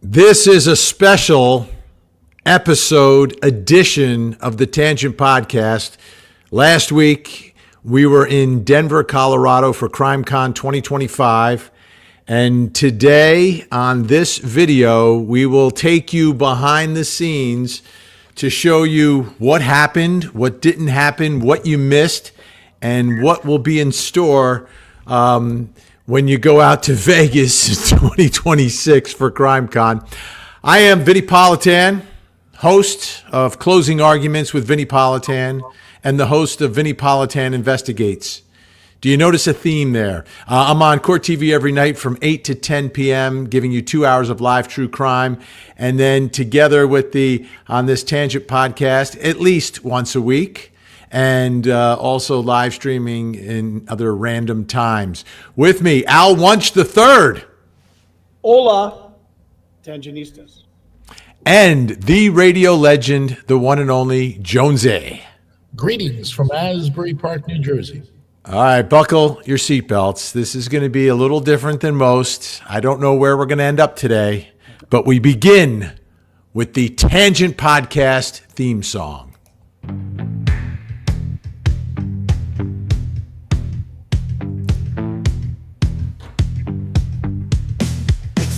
This is a special episode edition of the Tangent Podcast. Last week, we were in Denver, Colorado for CrimeCon 2025. And today on this video, we will take you behind the scenes to show you what happened, what didn't happen, what you missed, and what will be in store when you go out to Vegas in 2026 for CrimeCon. I am Vinnie Politan, host of Closing Arguments with Vinnie Politan and the host of Vinnie Politan Investigates. Do you notice a theme there? I'm on Court TV every night from 8 to 10 p.m., giving you 2 hours of live true crime. And then together with on this Tangent Podcast, at least once a week. And also live streaming in other random times. With me, Al Wunsch III. Hola, Tangentistas. And the radio legend, the one and only Jonesy. Greetings from Asbury Park, New Jersey. All right, buckle your seatbelts. This is going to be a little different than most. I don't know where we're going to end up today, but we begin with the Tangent Podcast theme song.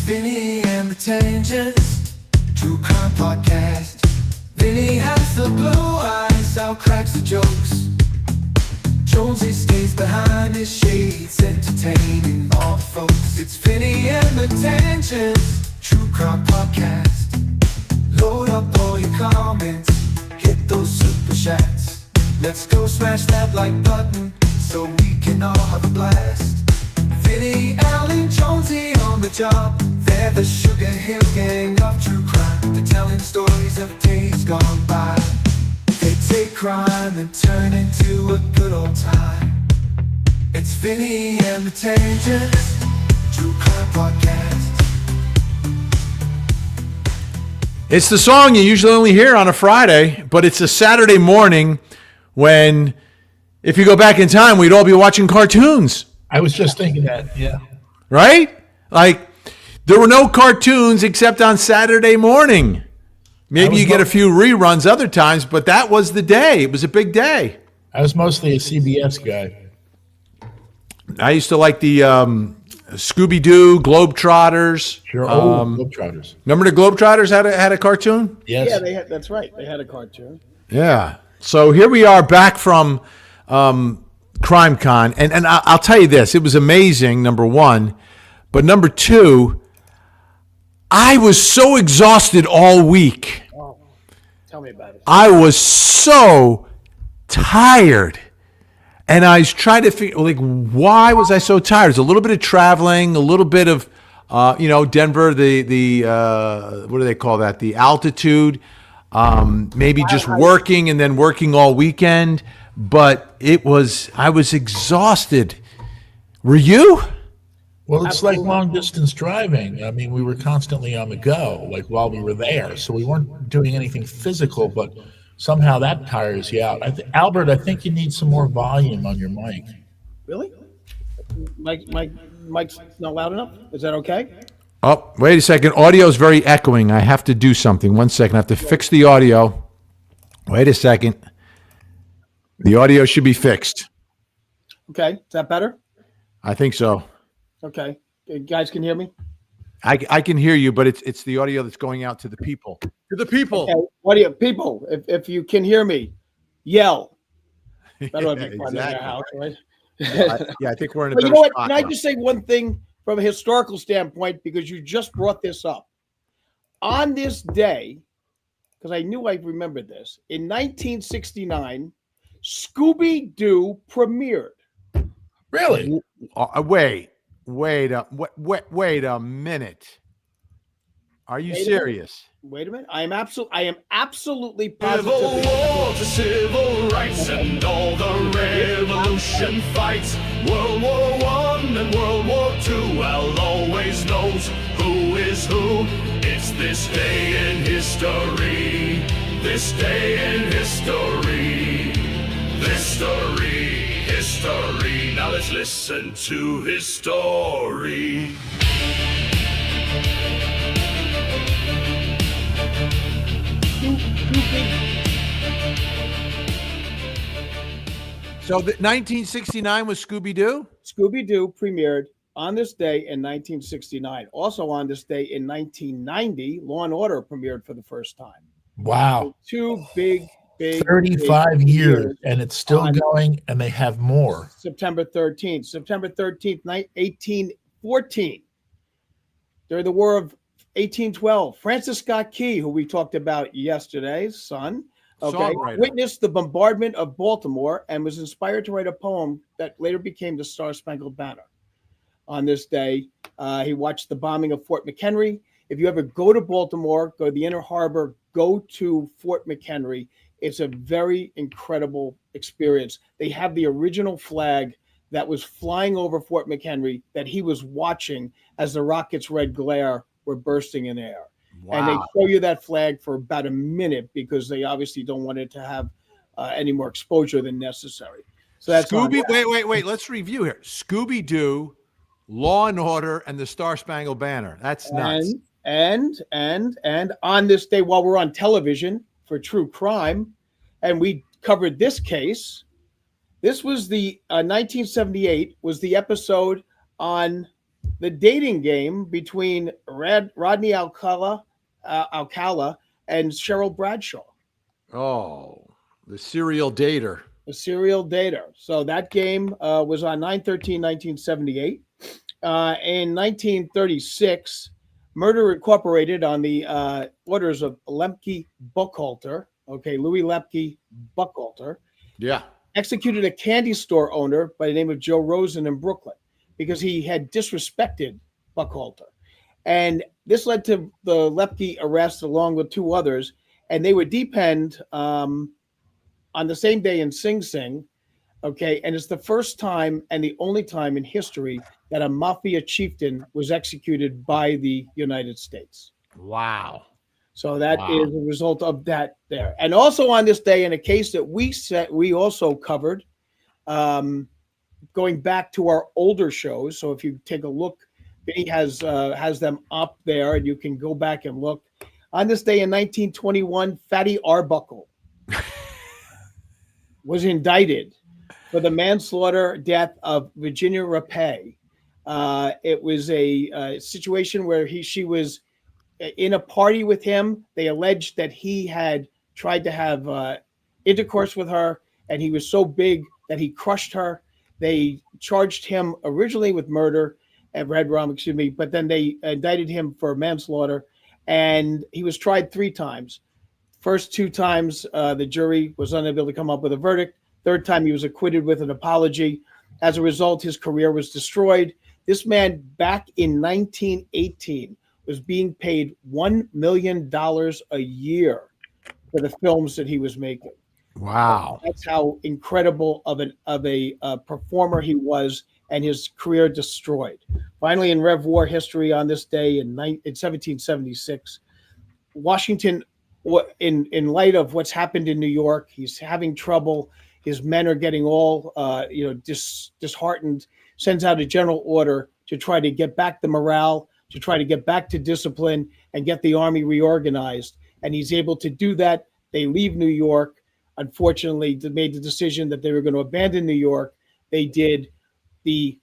Vinnie and the Tangents, True Crime Podcast. Vinnie has the blue eyes, Al cracks the jokes. Jonesy stays behind his shades, entertaining all folks. It's Vinnie and the Tangents, True Crime Podcast. Load up all your comments, hit those super chats. Let's go smash that like button, so we can all have a blast. Vinnie, Al, and Jonesy on the job. They're the Sugar Hill Gang of true crime. They're telling stories of days gone by. They take crime and turn into a good old time. It's Vinnie and the Tangents, True Crime Podcast. It's the song you usually only hear on a Friday, but it's a Saturday morning when, if you go back in time, we'd all be watching cartoons. I was just thinking that, yeah. Right? Like, there were no cartoons except on Saturday morning. Maybe you get a few reruns other times, but that was the day. It was a big day. I was mostly a CBS guy. I used to like the Scooby-Doo, Globetrotters. Sure, Globetrotters. Remember the Globetrotters had a cartoon? Yes. Yeah, that's right. They had a cartoon. Yeah. So here we are back from CrimeCon. And I'll tell you this. It was amazing, number one. But number two, I was so exhausted all week. Oh, tell me about it. I was so tired. And I was trying to figure, why was I so tired? It's a little bit of traveling, a little bit of, Denver, the what do they call that? The altitude. Maybe just working and then working all weekend. But I was exhausted. Were you? Well, it's like long distance driving. I mean, we were constantly on the go, like while we were there. So we weren't doing anything physical, but somehow that tires you out. Albert, I think you need some more volume on your mic. Really? Mic's not loud enough? Is that okay? Oh, wait a second. Audio is very echoing. I have to do something. 1 second. I have to fix the audio. Wait a second. The audio should be fixed. Okay. Is that better? I think so. Okay. You guys can hear me? I can hear you, but it's the audio that's going out to the people. To the people. Okay. What do you people? If you can hear me, yell. That would be fun in their house, right? I think we're in a But better you know what? spot Can I now. just say one thing from a historical standpoint, because you just brought this up. On this day, because I knew I remembered this, in 1969, Scooby-Doo premiered. Really? Wait a minute. Are you serious? Wait a minute. I am absolutely Civil positive. War to civil rights and all the revolution fights. World War I and World War II. Al always knows who is who. It's this day in history. This day in history. History. Now let's listen to his story. So the 1969 was Scooby-Doo? Scooby-Doo premiered on this day in 1969. Also on this day in 1990, Law and Order premiered for the first time. Wow. Two big 35 years, and it's still on going, and they have more. September 13th. September 13th, 1814. During the War of 1812, Francis Scott Key, who we talked about yesterday, son, Songwriter. witnessed the bombardment of Baltimore and was inspired to write a poem that later became the Star-Spangled Banner. On this day, he watched the bombing of Fort McHenry. If you ever go to Baltimore, go to the Inner Harbor, go to Fort McHenry. It's a very incredible experience. They have the original flag that was flying over Fort McHenry that he was watching as the rockets' red glare were bursting in air. Wow. And they show you that flag for about a minute because they obviously don't want it to have any more exposure than necessary. So that's Wait. Let's review here. Scooby-Doo, Law and Order, and the Star-Spangled Banner. That's nuts. And on this day, while we're on television for true crime, and we covered this case, this was the 1978 was the episode on the dating game between Rodney Alcala and Cheryl Bradshaw. Oh, the serial dater. The serial dater. So that game was on 9/13/1978. In 1936, Murder Incorporated on the orders of Lemke Buchalter, Louis Lemke Buchalter, Yeah. executed a candy store owner by the name of Joe Rosen in Brooklyn because he had disrespected Buchalter. And this led to the Lemke arrest along with two others, and they would depend on the same day in Sing Sing. And it's the first time and the only time in history that a mafia chieftain was executed by the United States. Wow. So that is a result of that there. And also on this day, in a case that we also covered, going back to our older shows. So if you take a look, Vinnie has them up there, and you can go back and look. On this day in 1921, Fatty Arbuckle was indicted for the manslaughter death of Virginia Rapay. It was a situation where she was in a party with him. They alleged that he had tried to have intercourse with her, and he was so big that he crushed her. They charged him originally with murder and red rum, but then they indicted him for manslaughter, and he was tried 3 times. First 2 times, the jury was unable to come up with a verdict. Third time, he was acquitted with an apology. As a result, his career was destroyed. This man, back in 1918, was being paid $1 million a year for the films that he was making. Wow. That's how incredible of a performer he was, and his career destroyed. Finally, in Rev War history, on this day in 1776, Washington, in light of what's happened in New York, he's having trouble. His men are getting all disheartened, sends out a general order to try to get back the morale, to try to get back to discipline and get the army reorganized. And he's able to do that. They leave New York. Unfortunately, they made the decision that they were going to abandon New York. They did. The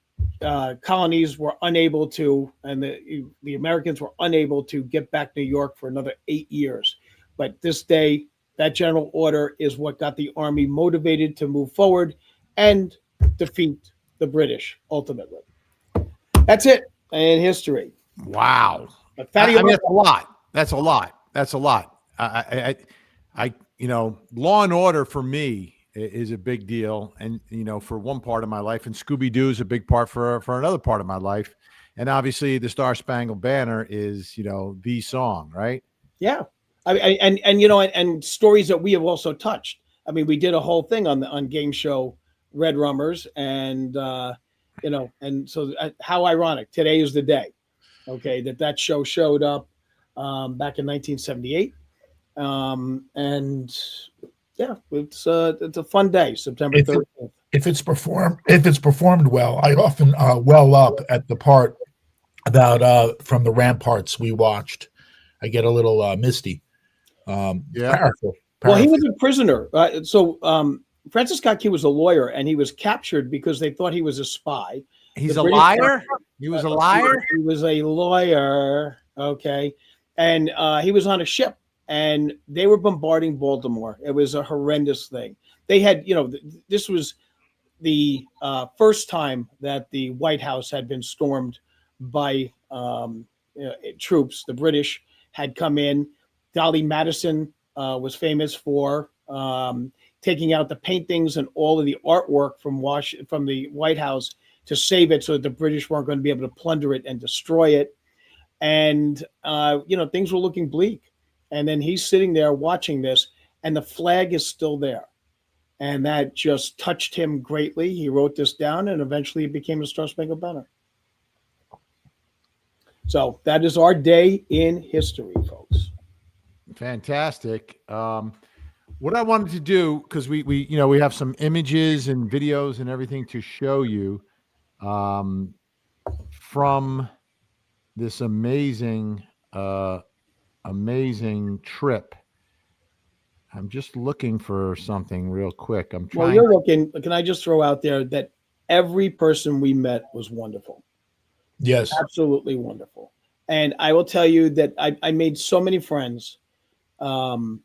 colonies were unable to, and the Americans were unable to get back New York for another 8 years. But this day, that general order is what got the army motivated to move forward and defeat the British ultimately. That's it in history. Wow. But I mean, that's a lot. That's a lot. That's a lot. Law and Order for me is a big deal. And, for one part of my life, and Scooby-Doo is a big part for another part of my life. And obviously the Star Spangled Banner is, the song, right? Yeah. And stories that we have also touched. I mean, we did a whole thing on game show Red Rummers, and and so how ironic today is the day, that show showed up back in 1978, and yeah, it's a fun day, September 13th. If it's performed well, I often well up at the part about from the ramparts we watched. I get a little misty. Yeah. Powerful. Well, he was a prisoner. So Francis Scott Key was a lawyer, and he was captured because they thought he was a spy. He's The a British- liar. He was a liar. He was a lawyer. Okay. And he was on a ship, and they were bombarding Baltimore. It was a horrendous thing. They had, this was the first time that the White House had been stormed by troops. The British had come in. Dolly Madison was famous for taking out the paintings and all of the artwork from the White House to save it so that the British weren't going to be able to plunder it and destroy it. And, things were looking bleak. And then he's sitting there watching this, and the flag is still there. And that just touched him greatly. He wrote this down, and eventually it became a Star Spangled Banner. So that is our day in history, folks. Fantastic. What I wanted to do, because we have some images and videos and everything to show you from this amazing trip. I'm just looking for something real quick. I'm trying. Well, you're looking. Can I just throw out there that every person we met was wonderful. Yes. Absolutely wonderful. And I will tell you that I made so many friends. And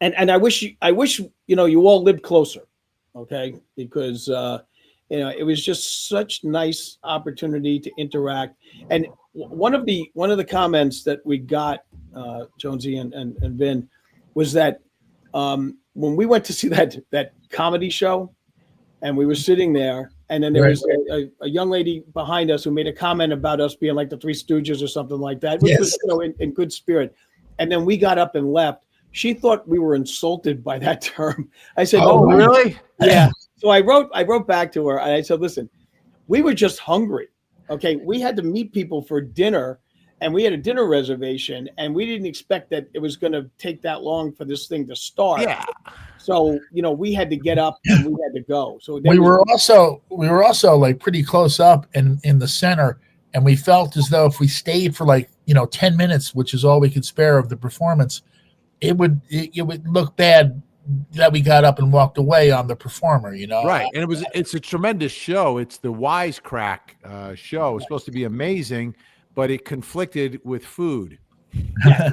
I wish you all lived closer. Okay. Because, it was just such nice opportunity to interact. And one of the comments that we got, Jonesy and Vin, was that when we went to see that comedy show, and we were sitting there, and then there was a young lady behind us who made a comment about us being like the Three Stooges or something like that, which was in good spirit. And then we got up and left. She thought we were insulted by that term. I said, "Oh, no, really?" Yeah. So I wrote back to her, and I said, "Listen, we were just hungry. Okay, we had to meet people for dinner, and we had a dinner reservation, and we didn't expect that it was going to take that long for this thing to start. Yeah. So we had to get up and we had to go. So we were also like pretty close up in the center, and we felt as though if we stayed for 10 minutes, which is all we could spare of the performance, it would look bad that we got up and walked away on the performer, Right. And it's a tremendous show. It's the Wisecrack show. It's supposed to be amazing, but it conflicted with food. Yeah.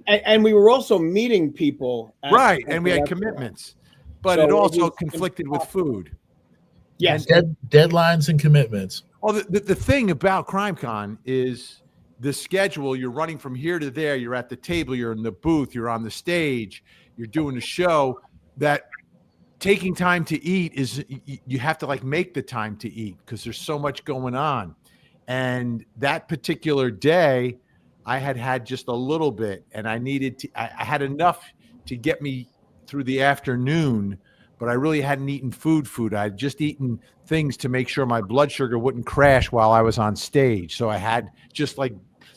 and we were also meeting people. Right. And we had commitments, but it also conflicted with food. Yes. Deadlines and commitments. Well, the thing about CrimeCon is the schedule. You're running from here to there. You're at the table. You're in the booth. You're on the stage. You're doing a show. That taking time to eat is you have to make the time to eat because there's so much going on. And that particular day, I had just a little bit, and I had enough to get me through the afternoon, but I really hadn't eaten food. I'd just eaten things to make sure my blood sugar wouldn't crash while I was on stage. So I had just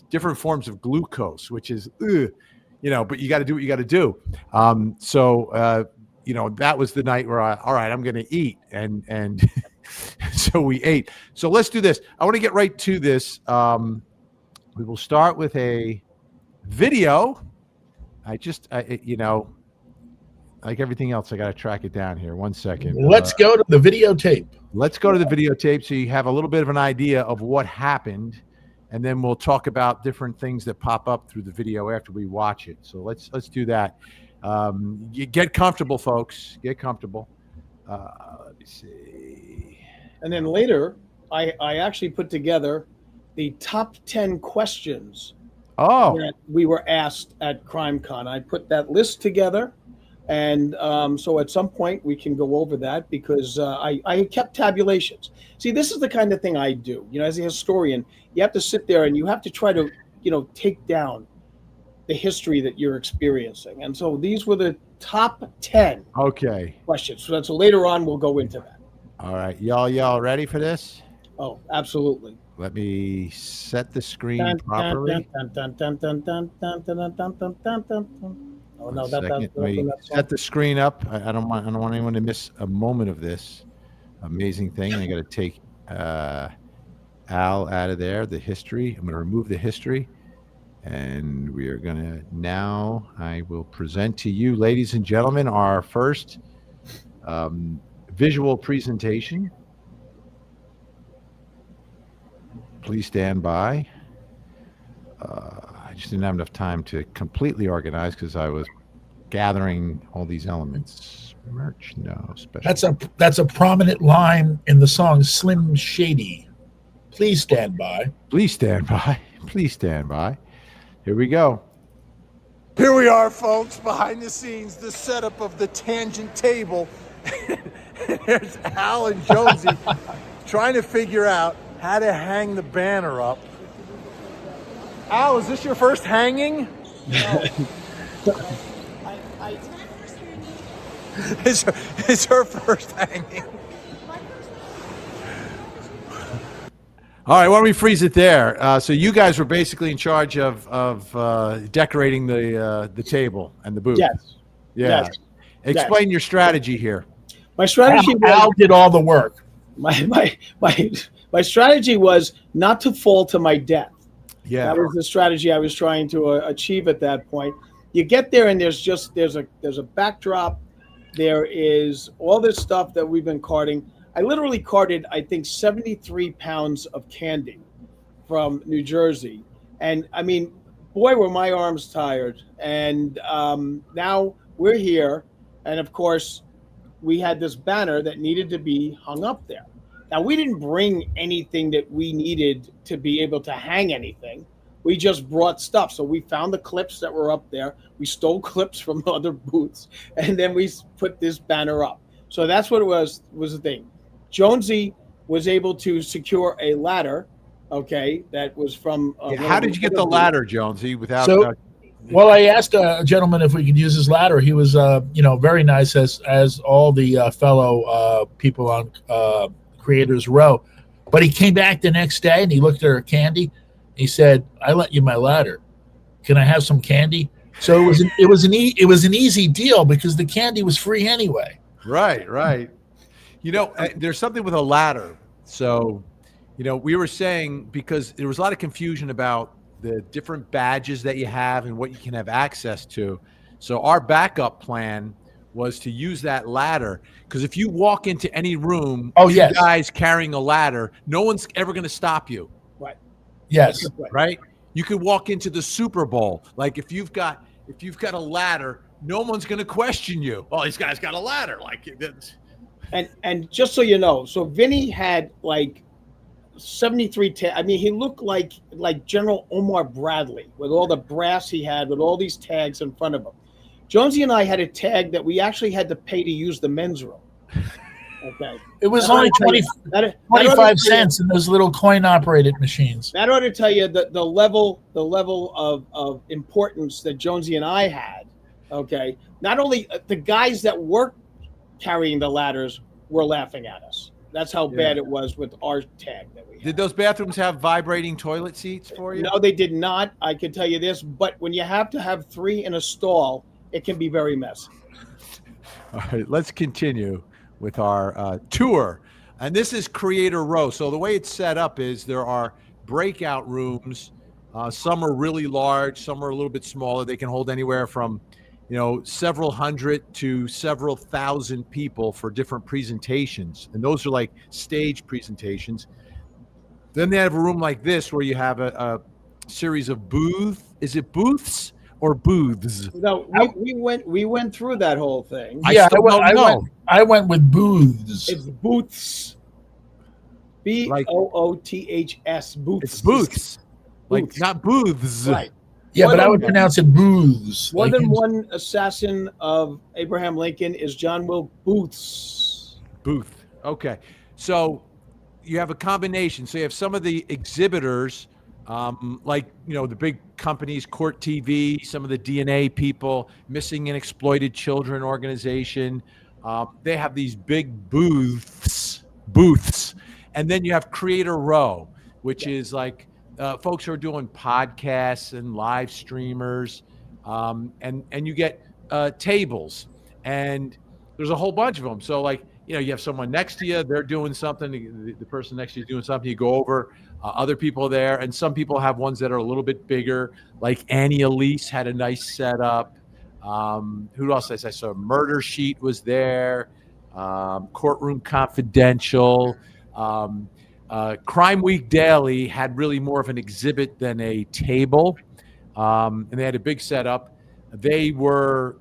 different forms of glucose, which is, but you got to do what you got to do. That was the night where I'm going to eat. And so we ate. So let's do this. I want to get right to this. We will start with a video. Like everything else, I got to track it down here. 1 second. Let's go to the videotape. Let's go to the videotape so you have a little bit of an idea of what happened, and then we'll talk about different things that pop up through the video after we watch it. So let's do that. You get comfortable, folks. Get comfortable. Let me see. And then later, I actually put together the top 10 questions that we were asked at CrimeCon. I put that list together, and so at some point we can go over that because I kept tabulations. See, this is the kind of thing I do. As a historian, you have to sit there and you have to try to, take down the history that you're experiencing. And so these were the top 10 questions. So later on, we'll go into that. All right. Y'all ready for this? Oh, absolutely. Let me set the screen properly. Oh, no, Let me set the screen up. I don't want anyone to miss a moment of this amazing thing. I got to take Al out of there, the history. I'm going to remove the history. And we are going to I will present to you, ladies and gentlemen, our first visual presentation. Please stand by. I just didn't have enough time to completely organize because I was gathering all these elements. Merch, no special. That's a prominent line in the song Slim Shady. Please stand by. Please stand by. Please stand by. Here we go. Here we are, folks, behind the scenes, the setup of the tangent table. There's Al and Jonesy trying to figure out how to hang the banner up. Al, is this your first hanging? No. It's her first hanging. All right, why don't we freeze it there? So you guys were basically in charge of decorating the table and the booth. Yes. Yeah. Yes. Explain your strategy here. My strategy Al did all the work. my strategy was not to fall to my death. Yeah. That was the strategy I was trying to achieve at that point. You get there and there's a backdrop. There is all this stuff that we've been carting. I literally carted, I think, 73 pounds of candy from New Jersey. And I mean, boy, were my arms tired. And now we're here. And of course, we had this banner that needed to be hung up there. Now, we didn't bring anything that we needed to be able to hang anything. We just brought stuff. So we found the clips that were up there. We stole clips from other booths, and then we put this banner up. So that's what it was the thing. Jonesy was able to secure a ladder, okay, that was from... How did you get the ladder, Jonesy, without... So, well, I asked a gentleman if we could use his ladder. He was, very nice, as all the fellow people on Creators Row. But he came back the next day and he looked at our candy. He said, "I lent you my ladder. Can I have some candy?" So it was an easy deal because the candy was free anyway. Right. There's something with a ladder. So, we were saying, because there was a lot of confusion about the different badges that you have and what you can have access to. So our backup plan was to use that ladder, because if you walk into any room, guys carrying a ladder, no one's ever going to stop you. Right. Yes. Right. You could walk into the Super Bowl. Like if you've got a ladder, no one's going to question you. Oh, this guy's got a ladder. Like it's... And just so you know, so Vinnie had like 73 tags. I mean, he looked like General Omar Bradley with all the brass he had, with all these tags in front of him. Jonesy and I had a tag that we actually had to pay to use the men's room. Okay. It was only 25 cents in those little coin-operated machines. That ought to tell you the level of importance that Jonesy and I had. Okay. Not only the guys that worked carrying the ladders were laughing at us. That's how bad it was with our tag that we had. Did those bathrooms have vibrating toilet seats for you? No, they did not. I can tell you this, but when you have to have 3 in a stall, it can be very messy. All right, let's continue with our tour. And this is Creator Row. So the way it's set up is there are breakout rooms. Some are really large, some are a little bit smaller. They can hold anywhere from, several hundred to several thousand people for different presentations. And those are like stage presentations. Then they have a room like this where you have a series of booths. Is it booths or booths? No, we went through that whole thing. I went with booths. It's booths. BOOTHS. Booths. It's booths. Like not booths. Right. Yeah, but I would pronounce it booths. More than one assassin of Abraham Lincoln is John Wilkes Booths. Booth. Okay. So you have a combination. So you have some of the exhibitors, the big companies, Court TV, some of the DNA people, Missing and Exploited Children organization. They have these big booths. And then you have Creator Row, which is like folks who are doing podcasts and live streamers. And you get tables. And there's a whole bunch of them. So you have someone next to you, they're doing something, the person next to you is doing something, you go over, other people there, and some people have ones that are a little bit bigger, like Annie Elise had a nice setup. Who else? I saw Murder Sheet was there. Courtroom Confidential. Crime Week Daily had really more of an exhibit than a table, and they had a big setup. They won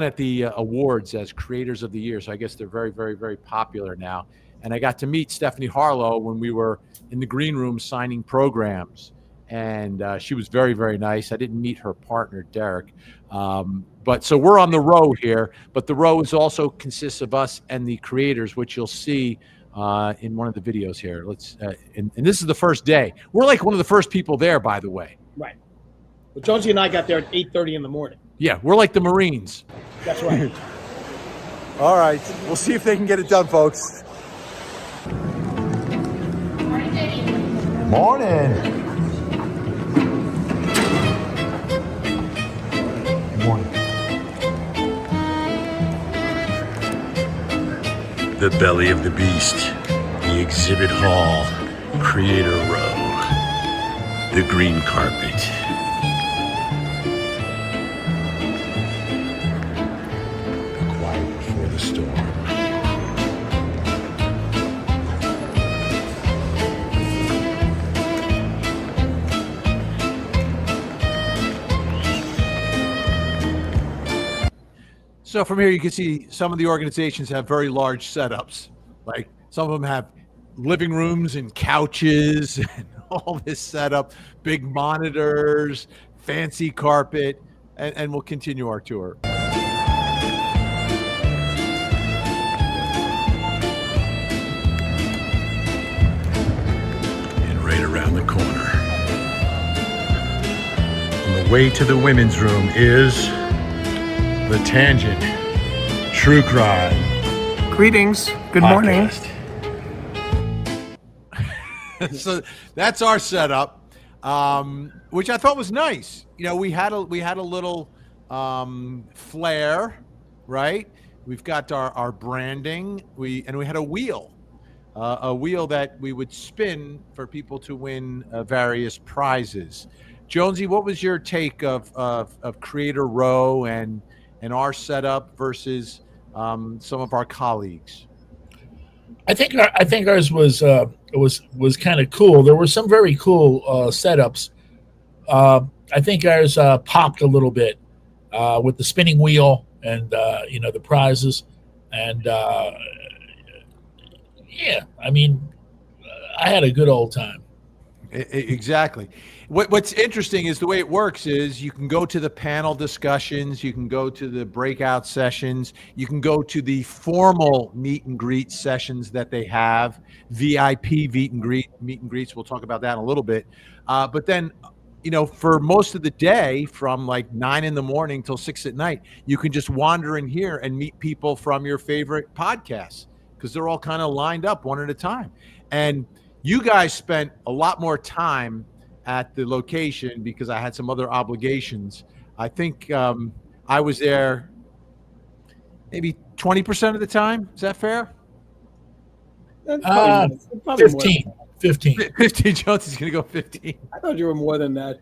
at the awards as Creators of the Year, so I guess they're very, very, very popular now. And I got to meet Stephanie Harlow when we were in the green room signing programs, and she was very, very nice. I didn't meet her partner, Derek. But so we're on the row here, but the row is also consists of us and the creators, which you'll see in one of the videos here. And this is the first day. We're like one of the first people there, by the way. Right. Well, Jonesy and I got there at 8:30 in the morning. Yeah, we're like the Marines. That's right. All right, we'll see if they can get it done, folks. Morning. Morning. The belly of the beast, the exhibit hall, creator row, the green carpet. The quiet before the storm. So from here, you can see some of the organizations have very large setups. Like some of them have living rooms and couches and all this setup, big monitors, fancy carpet, and we'll continue our tour. And right around the corner, on the way to the women's room, is the Tangent True Crime Greetings. Good morning. Podcast. So that's our setup, which I thought was nice. You know, we had a little flair, right? We've got our branding. We had a wheel that we would spin for people to win various prizes. Jonesy, what was your take of Creator Row and our setup versus some of our colleagues? I think ours was kind of cool. There were some very cool setups. I think ours popped a little bit with the spinning wheel and the prizes, and yeah, I mean, I had a good old time. Exactly. What's interesting is the way it works is you can go to the panel discussions, you can go to the breakout sessions, you can go to the formal meet and greet sessions that they have, VIP meet and greets. We'll talk about that in a little bit. But then, for most of the day, from like 9 in the morning till 6 at night, you can just wander in here and meet people from your favorite podcasts because they're all kind of lined up one at a time. And you guys spent a lot more time at the location because I had some other obligations. I think I was there maybe 20% of the time. Is that fair? Probably 15. 15. Jones is going to go 15. I thought you were more than that.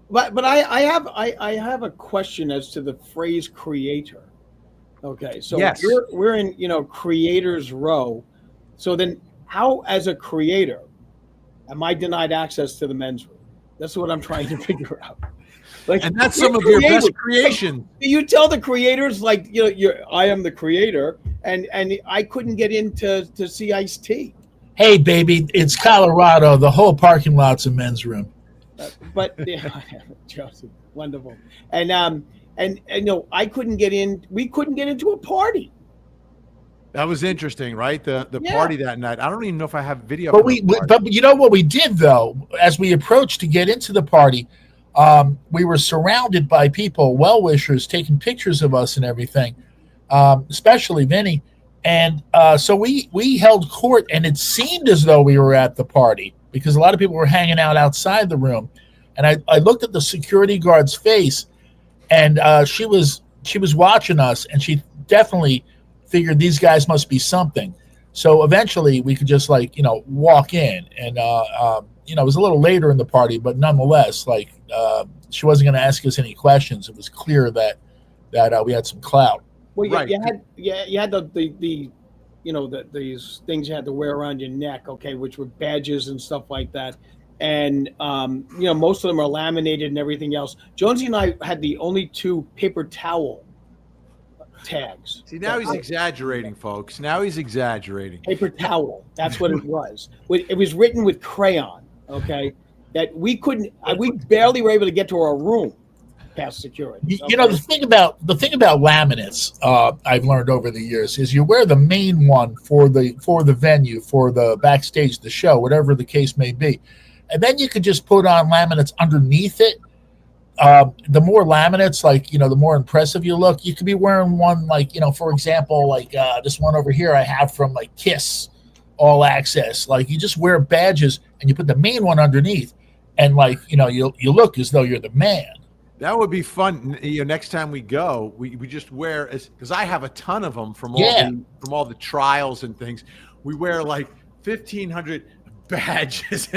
But I have a question as to the phrase creator. Okay, so yes. we're in creators row. So then how, as a creator, am I denied access to the men's room? That's what I'm trying to figure out. And that's some of your best creation. Like, you tell the creators, I am the creator, and I couldn't get in to see Ice-T. Hey, baby, it's Colorado. The whole parking lot's a men's room. But Joseph, wonderful. And I couldn't get in. We couldn't get into a party. That was interesting, right? The party that night. I don't even know if I have video. But but you know what we did though? As we approached to get into the party, we were surrounded by people, well-wishers, taking pictures of us and everything, especially Vinnie. And so we held court, and it seemed as though we were at the party because a lot of people were hanging out outside the room. And I looked at the security guard's face, and she was watching us, and she definitely figured these guys must be something. So eventually we could just walk in, and it was a little later in the party, but nonetheless, she wasn't going to ask us any questions. It was clear that we had some clout. Well, Right. you had the these things you had to wear around your neck, okay, which were badges and stuff like that. And most of them are laminated and everything else. Jonesy and I had the only two paper towel tags. See, now he's exaggerating, folks. Now he's exaggerating. Paper towel. That's what it was. It was written with crayon. Okay, that we barely were able to get to our room past security. You know, the thing about laminates, I've learned over the years is you wear the main one for the venue, for the backstage, the show, whatever the case may be, and then you could just put on laminates underneath it. The more laminates, the more impressive you look. You could be wearing one for example, this one over here I have from Kiss All Access. You just wear badges and you put the main one underneath, and you look as though you're the man. That would be fun. Next time we go, we just wear, because I have a ton of them from all the trials and things. We wear 1,500 badges.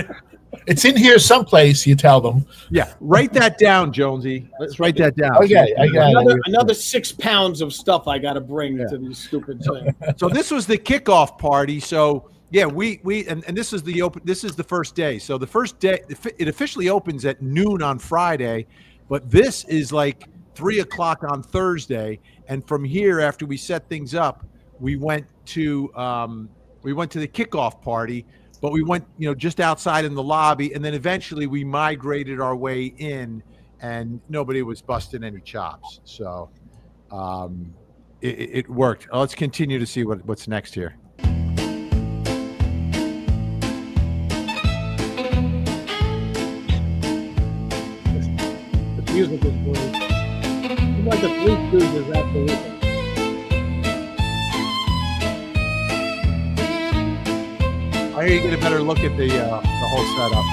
It's in here someplace, you tell them. Yeah, write that down, Jonesy. Let's write that down. Okay, I got another 6 pounds of stuff I got to bring to these stupid things. So this was the kickoff party. So yeah, we and this is the first day. So the first day, it officially opens at noon on Friday, but this is 3 o'clock on Thursday. And from here, after we set things up, we went to the kickoff party. But we went, just outside in the lobby, and then eventually we migrated our way in, and nobody was busting any chops. So it worked. Let's continue to see what's next here. The music is great. It's like the Three Stooges, absolutely. I hear you get a better look at the whole setup.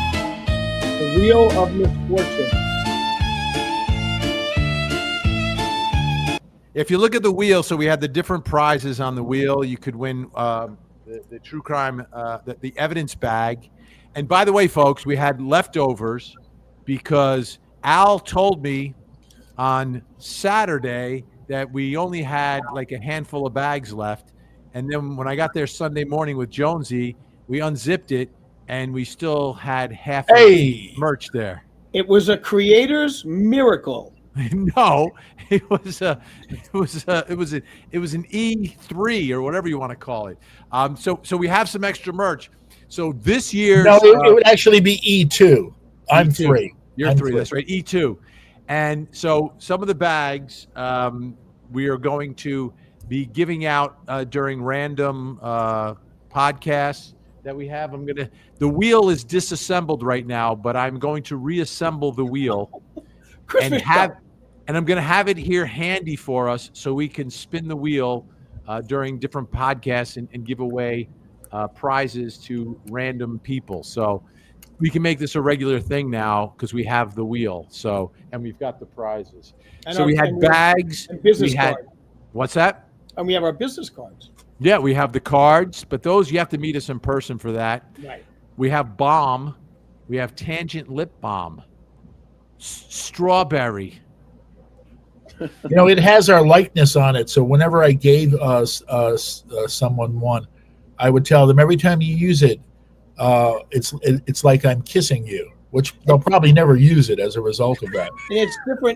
The Wheel of Misfortune. If you look at the wheel, so we had the different prizes on the wheel. You could win the true crime, the evidence bag. And by the way, folks, we had leftovers because Al told me on Saturday that we only had a handful of bags left. And then when I got there Sunday morning with Jonesy, we unzipped it, and we still had half of the merch there. It was a creator's miracle. No, it was an E3 or whatever you want to call it. So we have some extra merch. So this year, it would actually be E2. I'm E2. 3. You're I'm 3. That's right, E2. And so some of the bags we are going to be giving out during random podcasts that we have. The wheel is disassembled right now, but I'm going to reassemble the wheel and I'm going to have it here handy for us so we can spin the wheel during different podcasts and give away prizes to random people. So we can make this a regular thing now because we have the wheel. So, and we've got the prizes. So we had bags. And business cards. What's that? And we have our business cards. Yeah, we have the cards, but those you have to meet us in person for that. Right. We have balm. We have Tangent lip balm. Strawberry. It has our likeness on it. So whenever I gave someone one, I would tell them every time you use it, it's like I'm kissing you, which they'll probably never use it as a result of that. And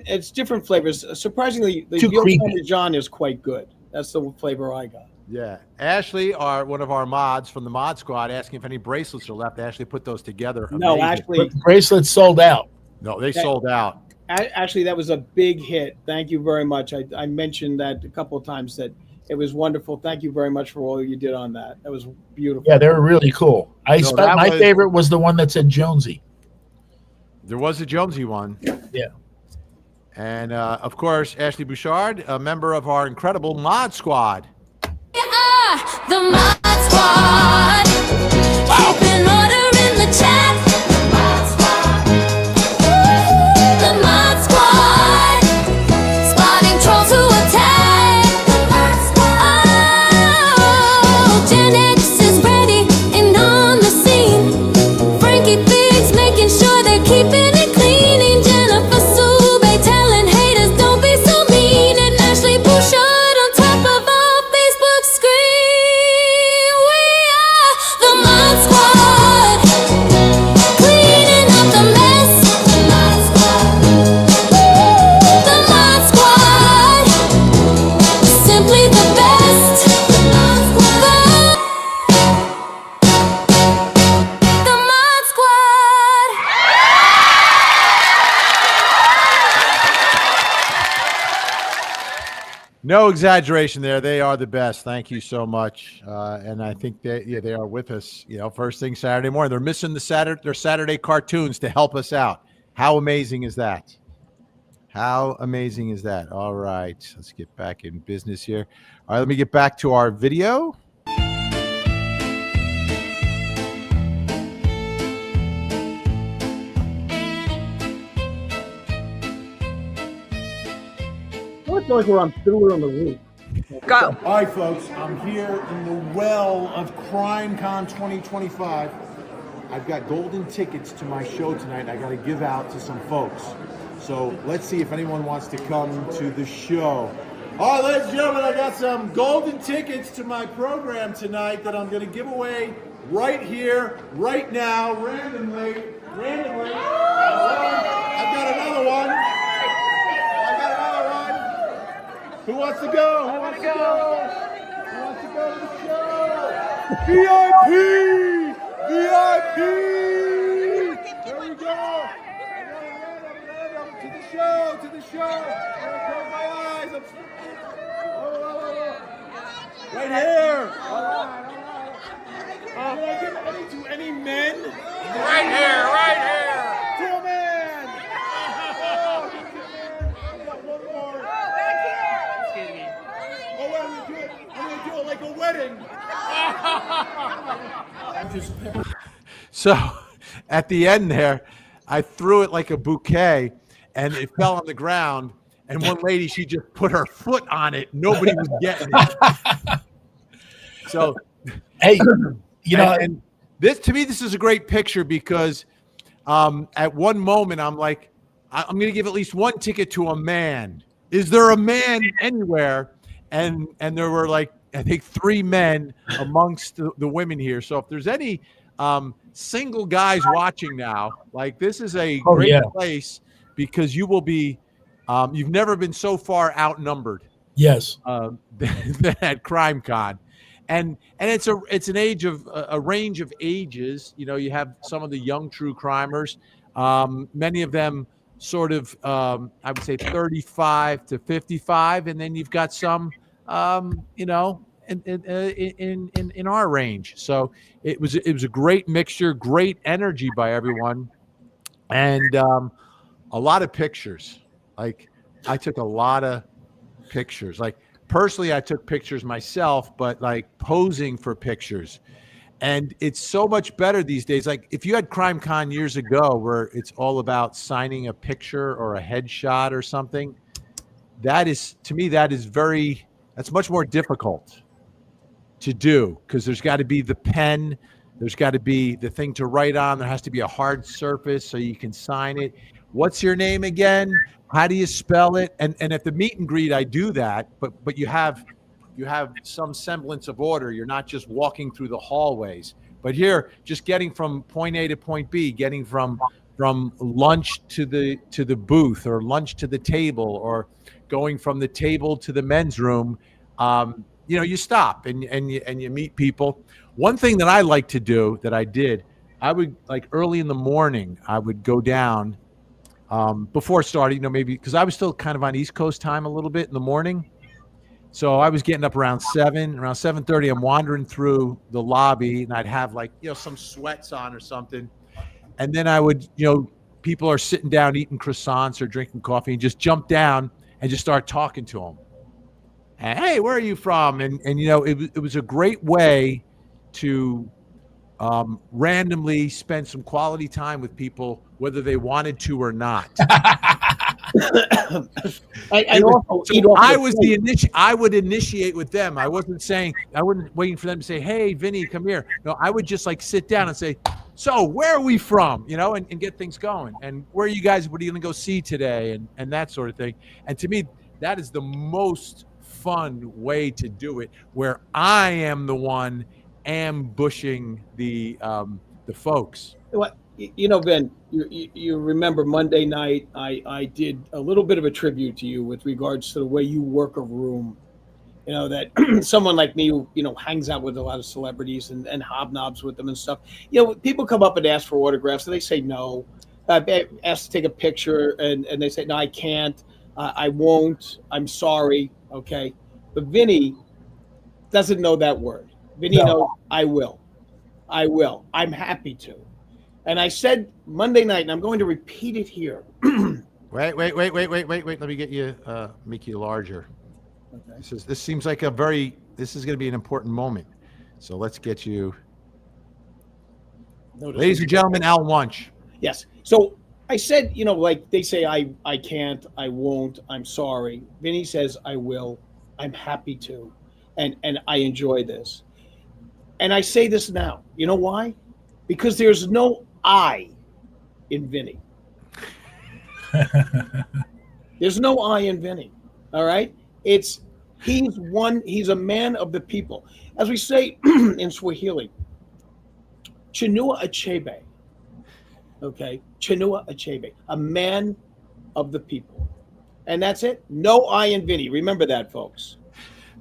it's different flavors. Surprisingly, the Too Real creepy. Parmesan is quite good. That's the flavor I got. Yeah. Ashley, one of our mods from the mod squad, asking if any bracelets are left. Ashley put those together. No, Amazing. actually, But the bracelets sold out. No, they sold out. Actually, that was a big hit. Thank you very much. I mentioned that a couple of times that it was wonderful. Thank you very much for all you did on that. That was beautiful. Yeah, they were really cool. My was- favorite was the one that said Jonesy. There was a Jonesy one. Yeah. And, of course, Ashley Bouchard, a member of our incredible mod squad. The Mod Squad. Keeping order in the chat. The Mod Squad. Spotting trolls who attack. Oh, Gen X is ready and on the scene. Frankie Biggs making sure they're keeping it clean. And Jennifer Soubey telling haters don't be so mean. And Ashley Bouchard on top. No exaggeration there. They are the best. Thank you so much. And I think they are with us, first thing Saturday morning. They're missing their Saturday cartoons to help us out. How amazing is that? How amazing is that? All right, let's get back in business here. All right, let me get back to our video. I feel like we're on Fiddler on the Roof. All right, folks, I'm here in the well of CrimeCon 2025. I've got golden tickets to my show tonight I got to give out to some folks. So let's see if anyone wants to come to the show. All right, ladies and gentlemen, I got some golden tickets to my program tonight that I'm going to give away right here, right now, randomly. I've got another one. Who wants to go? Who wants to go to the show? VIP! There we go. To the show. There close my eyes. Right here. All right. Can I give any to any men? Right here. To a man. I got one more. I'm gonna do it like a wedding. So at the end there, I threw it like a bouquet and it fell on the ground. And one lady, she just put her foot on it. Nobody was getting it. So, Hey, and this, to me, this is a great picture because at one moment I'm like, I'm going to give at least one ticket to a man. Is there a man anywhere? And there were like, I think 3 men amongst the women here. So if there's any single guys watching now, like this is a great place because you will be, you've never been so far outnumbered. Yes. Than at CrimeCon. And it's an age of a range of ages. You have some of the young true crimers, many of them sort of, I would say 35 to 55. And then you've got some, in our range. So it was a great mixture, great energy by everyone. And a lot of pictures. Like I took a lot of pictures. Like personally, I took pictures myself, but like posing for pictures. And it's so much better these days. Like if you had CrimeCon years ago where it's all about signing a picture or a headshot or something, that's much more difficult to do because there's got to be the pen, there's got to be the thing to write on, there has to be a hard surface so you can sign it. What's your name again? How do you spell it? And at the meet and greet, I do that, but you have some semblance of order. You're not just walking through the hallways. But here, just getting from point A to point B, getting from lunch to the booth or lunch to the table or going from the table to the men's room, you stop and you meet people. One thing that I like to do that I did, I would like early in the morning, I would go down before starting, maybe because I was still kind of on East Coast time a little bit in the morning. So I was getting up around 7:30. I'm wandering through the lobby and I'd have like, some sweats on or something. And then I would, people are sitting down eating croissants or drinking coffee and just jump down and just start talking to them. And, hey, where are you from? And it was a great way to randomly spend some quality time with people, whether they wanted to or not. I would initiate with them. I wasn't waiting for them to say, hey, Vinnie, come here. No, I would just like sit down and say, so where are we from? And get things going. And where are you guys? What are you going to go see today? And that sort of thing. And to me, that is the most fun way to do it, where I am the one ambushing the folks. Well, Ben, you remember Monday night, I did a little bit of a tribute to you with regards to the way you work a room. That someone like me who, hangs out with a lot of celebrities and hobnobs with them and stuff. People come up and ask for autographs and they say no. Ask to take a picture and they say, no, I can't. I won't. I'm sorry. Okay. But Vinnie doesn't know that word. Vinnie knows I will. I will. I'm happy to. And I said Monday night, and I'm going to repeat it here. Wait. Let me get you, make you larger. Okay. This seems like this is going to be an important moment. So let's get you. Ladies and gentlemen, Al Wunsch. Yes. So I said, like they say, I can't, I won't, I'm sorry. Vinnie says, I will, I'm happy to, and I enjoy this. And I say this now. You know why? Because there's no I in Vinnie. There's no I in Vinnie. All right? He's a man of the people. As we say in Swahili, Chinua Achebe. Okay? Chinua Achebe, a man of the people. And that's it. No I in Vinnie. Remember that, folks.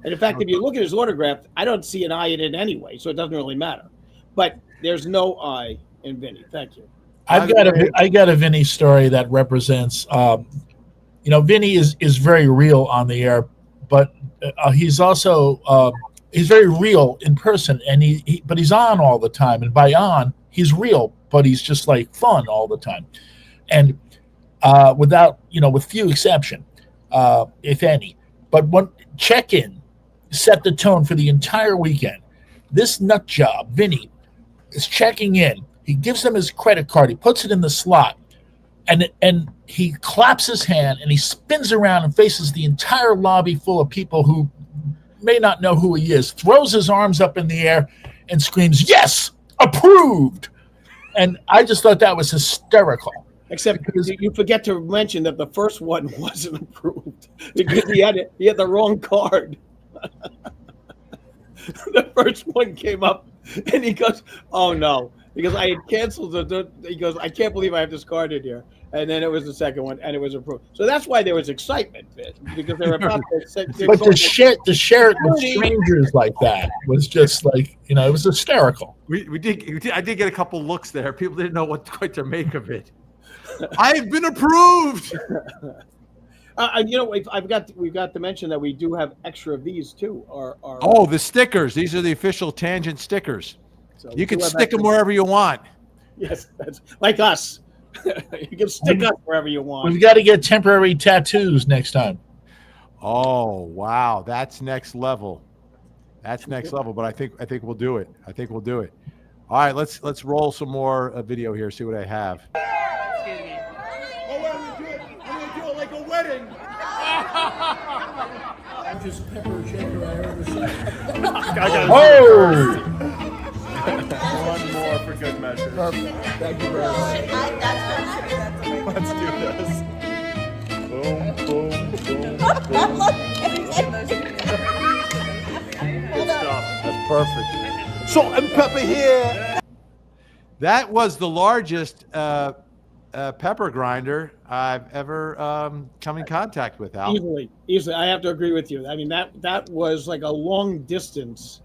And in fact, if you look at his autograph, I don't see an I in it anyway, so it doesn't really matter. But there's no I in Vinnie. Thank you. I got a Vinnie story that represents, Vinnie is very real on the air, but he's also he's very real in person, and but he's on all the time. And by on, he's real, but he's just like fun all the time, and with few exception, if any. But one check-in set the tone for the entire weekend. This nut job, Vinnie, is checking in. He gives them his credit card. He puts it in the slot, and he claps his hand, and he spins around and faces the entire lobby full of people who may not know who he is, throws his arms up in the air, and screams, "Yes, approved!" And I just thought that was hysterical. Except because you forget to mention that the first one wasn't approved because he had the wrong card. The first one came up, and he goes, "Oh no!" Because I had canceled he goes, "I can't believe I have this card in here." And then it was the second one, and it was approved. So that's why there was excitement, because they were about to. But to share it with strangers like that was just like, it was hysterical. I did get a couple looks there. People didn't know what quite to make of it. I've been approved. We've got to mention that we do have extra of these too. The stickers. These are the official Tangent stickers. So you can stick them wherever you want. Yes, that's like us. You can stick us wherever you want. We've got to get temporary tattoos next time. Oh wow, that's next level. That's next level. But I think we'll do it. All right, let's roll some more video here. See what I have. Excuse me. I'm gonna do it like a wedding. Largest pepper shaker I ever Oh! One more for good measure. Perfect. Thank you very much. Let's do this. Boom, boom, boom, boom. Good stuff. That's perfect. Salt and pepper here. That was the largest pepper grinder I've ever come in contact with, Al. Easily. I have to agree with you. I mean, that was like a long distance,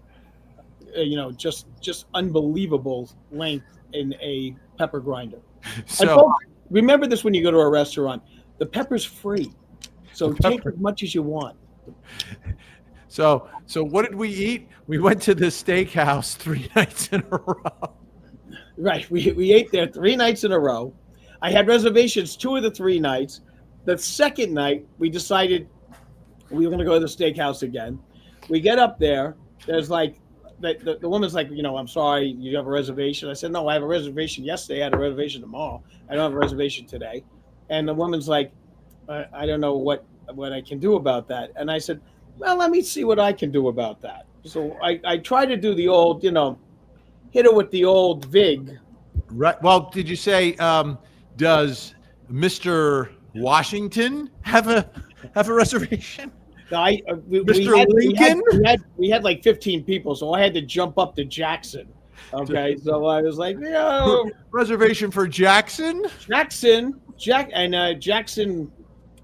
just unbelievable length in a pepper grinder. So folks, remember this when you go to a restaurant. The pepper's free, so take as much as you want. So what did we eat? We went to the steakhouse 3 nights in a row. Right. We ate there 3 nights in a row. I had reservations 2 of the 3 nights. The second night, we decided we were going to go to the steakhouse again. We get up there. There's like, the woman's like, I'm sorry, you have a reservation? I said, no, I have a reservation yesterday. I had a reservation tomorrow. I don't have a reservation today. And the woman's like, I don't know what I can do about that. And I said, well, let me see what I can do about that. So I try to do the old, hit it with the old VIG. Right. Well, did you say, does Mr. Washington have a reservation? No, Mr. Lincoln? We had like 15 people, so I had to jump up to Jackson. Okay, so I was like, reservation for Jackson? Jackson,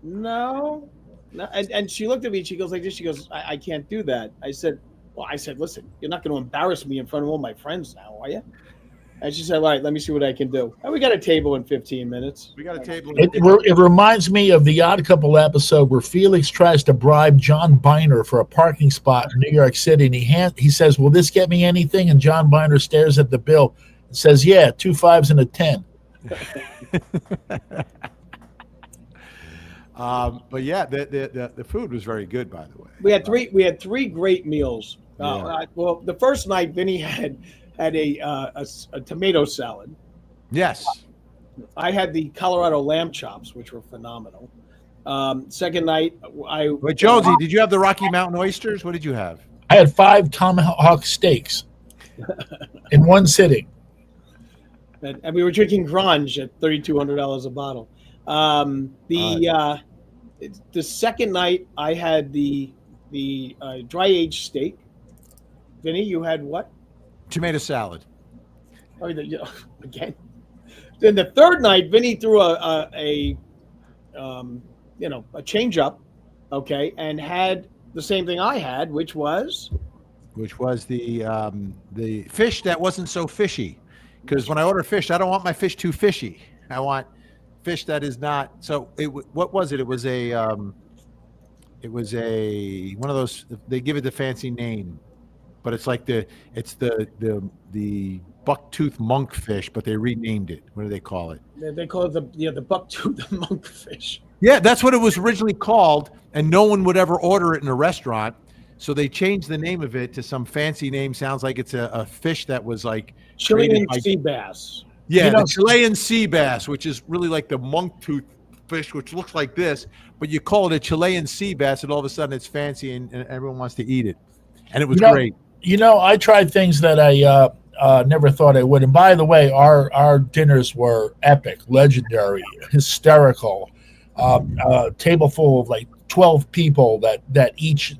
no. And she looked at me and she goes like this. She goes, I can't do that. I said, listen, you're not going to embarrass me in front of all my friends now, are you? And she said, "All right, let me see what I can do." And we got a table in 15 minutes. We got a table. It reminds me of the Odd Couple episode where Felix tries to bribe John Biner for a parking spot in New York City, and he says, "Will this get me anything?" And John Biner stares at the bill and says, "Yeah, 2 5s and a 10." But yeah, the food was very good, by the way. We had three great meals. Well, the first night, Vinny had a tomato salad. Yes. I had the Colorado lamb chops, which were phenomenal. Second night, But Jonesy, did you have the Rocky Mountain oysters? What did you have? I had 5 tomahawk steaks in one sitting. and we were drinking grunge at $3,200 a bottle. The second night, I had the dry aged steak. Vinny, you had what? Tomato salad. Oh, again. Then the third night, Vinny threw a change up, okay, and had the same thing I had, which was the fish that wasn't so fishy. Because when I order fish, I don't want my fish too fishy. I want fish that is not. So what was it? It was a one of those. They give it the fancy name, but it's like the bucktooth monkfish, but they renamed it. What do they call it? They call it the bucktooth monkfish. Yeah, that's what it was originally called, and no one would ever order it in a restaurant. So they changed the name of it to some fancy name. Sounds like it's a fish that was like Chilean sea bass. Yeah, the Chilean sea bass, which is really like the monk tooth fish, which looks like this, but you call it a Chilean sea bass, and all of a sudden it's fancy and everyone wants to eat it. And it was great. I tried things that I never thought I would. And by the way, our dinners were epic, legendary, hysterical. Table full of like 12 people that each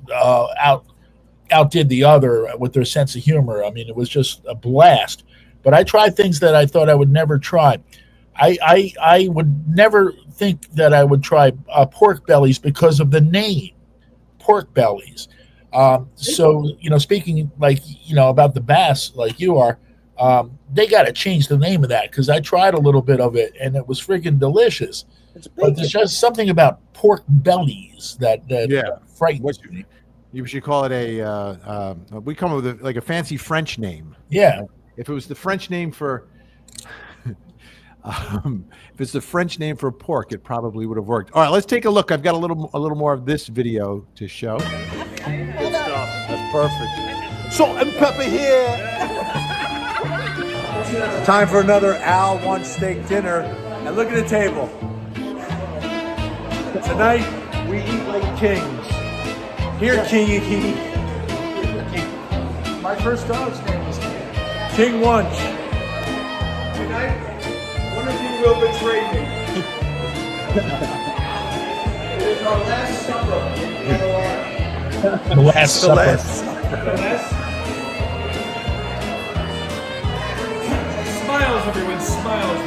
outdid the other with their sense of humor. I mean, it was just a blast. But I tried things that I thought I would never try. I would never think that I would try pork bellies because of the name, pork bellies. So, speaking about the bass like you are, they got to change the name of that because I tried a little bit of it and it was freaking delicious. But there's just something about pork bellies that frightens me. You should call it we come up with a fancy French name. Yeah. If it was the French name for, if it's the French name for pork, it probably would have worked. All right, let's take a look. I've got a little more of this video to show. Good stuff. That's perfect. Salt and pepper here. Time for another Al One Steak dinner. And look at the table. Tonight, we eat like kings. Here, Kingy. My first dog's name is King Wunch. Tonight, one of you will betray me. It is our last supper in Colorado. The last supper. Smiles, everyone, smiles.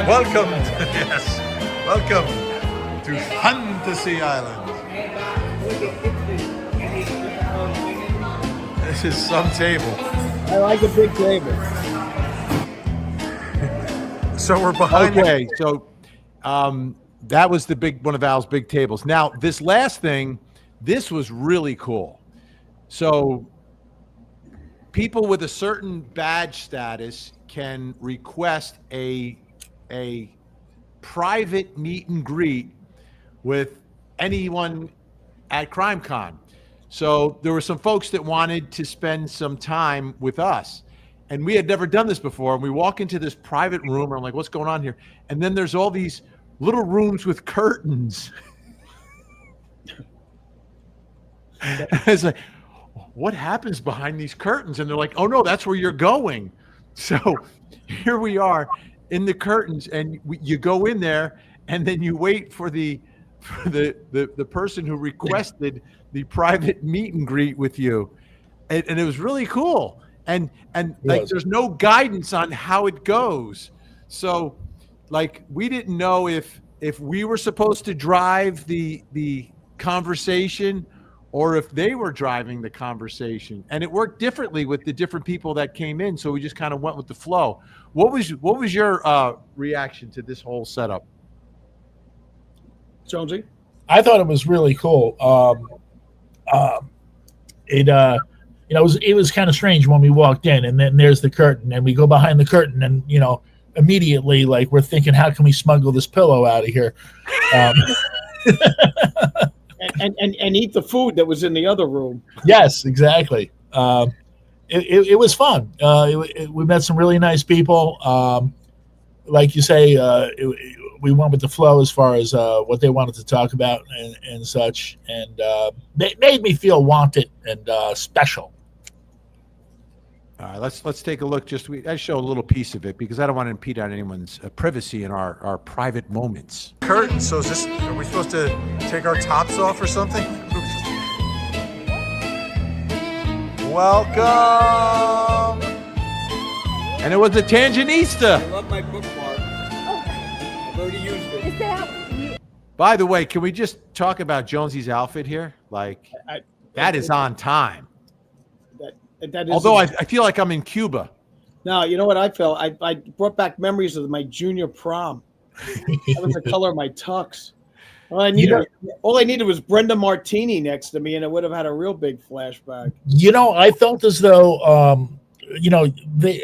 Welcome. Yes. Welcome to Fantasy Island. This is some table. I like a big table. So we're behind. Okay, so that was one of Al's big tables. Now, this last thing, this was really cool. So people with a certain badge status can request a private meet and greet with anyone at CrimeCon. So there were some folks that wanted to spend some time with us. And we had never done this before. And we walk into this private room, and I'm like, what's going on here? And then there's all these little rooms with curtains. It's like, what happens behind these curtains? And they're like, oh, no, that's where you're going. So here we are in the curtains, and you go in there, and then you wait for the person who requested the private meet and greet with you. And it was really cool. And like, there's no guidance on how it goes. So like, we didn't know if we were supposed to drive the conversation or if they were driving the conversation. And it worked differently with the different people that came in, so we just kind of went with the flow. What was your reaction to this whole setup? Jonesy? I thought it was really cool. It was kind of strange when we walked in, and then there's the curtain, and we go behind the curtain, and immediately, like, we're thinking, how can we smuggle this pillow out of here? And eat the food that was in the other room. Yes, exactly. It was fun. We met some really nice people. Like you say, we went with the flow as far as what they wanted to talk about and such, and it made me feel wanted and special. All right, let's take a look. I show a little piece of it because I don't want to impede on anyone's privacy in our private moments. Curtain. So are we supposed to take our tops off or something? Welcome. And it was a Tangentista. I love my bookmark. I've already used it. By the way, can we just talk about Jonesy's outfit here? Like, that is on time. That is. Although I feel like I'm in Cuba. No, you know what I felt? I brought back memories of my junior prom. That was the color of my tux. All I needed was Brenda Martini next to me, and it would have had a real big flashback. I felt as though,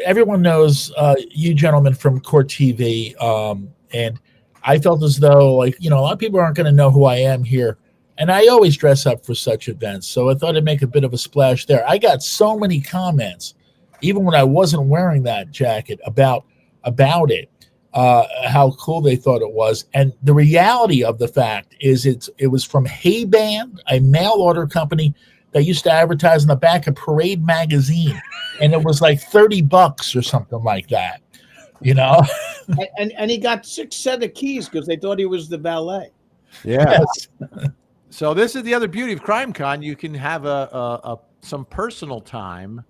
everyone knows you gentlemen from Court TV, and I felt as though, like, a lot of people aren't going to know who I am here. And I always dress up for such events, so I thought I'd make a bit of a splash there. I got so many comments, even when I wasn't wearing that jacket, about it, how cool they thought it was. And the reality of the fact is it was from Hey Band, a mail order company that used to advertise in the back of Parade magazine, and it was like $30 or something like that, And he got 6 set of keys because they thought he was the valet. Yeah. So this is the other beauty of CrimeCon. You can have some personal time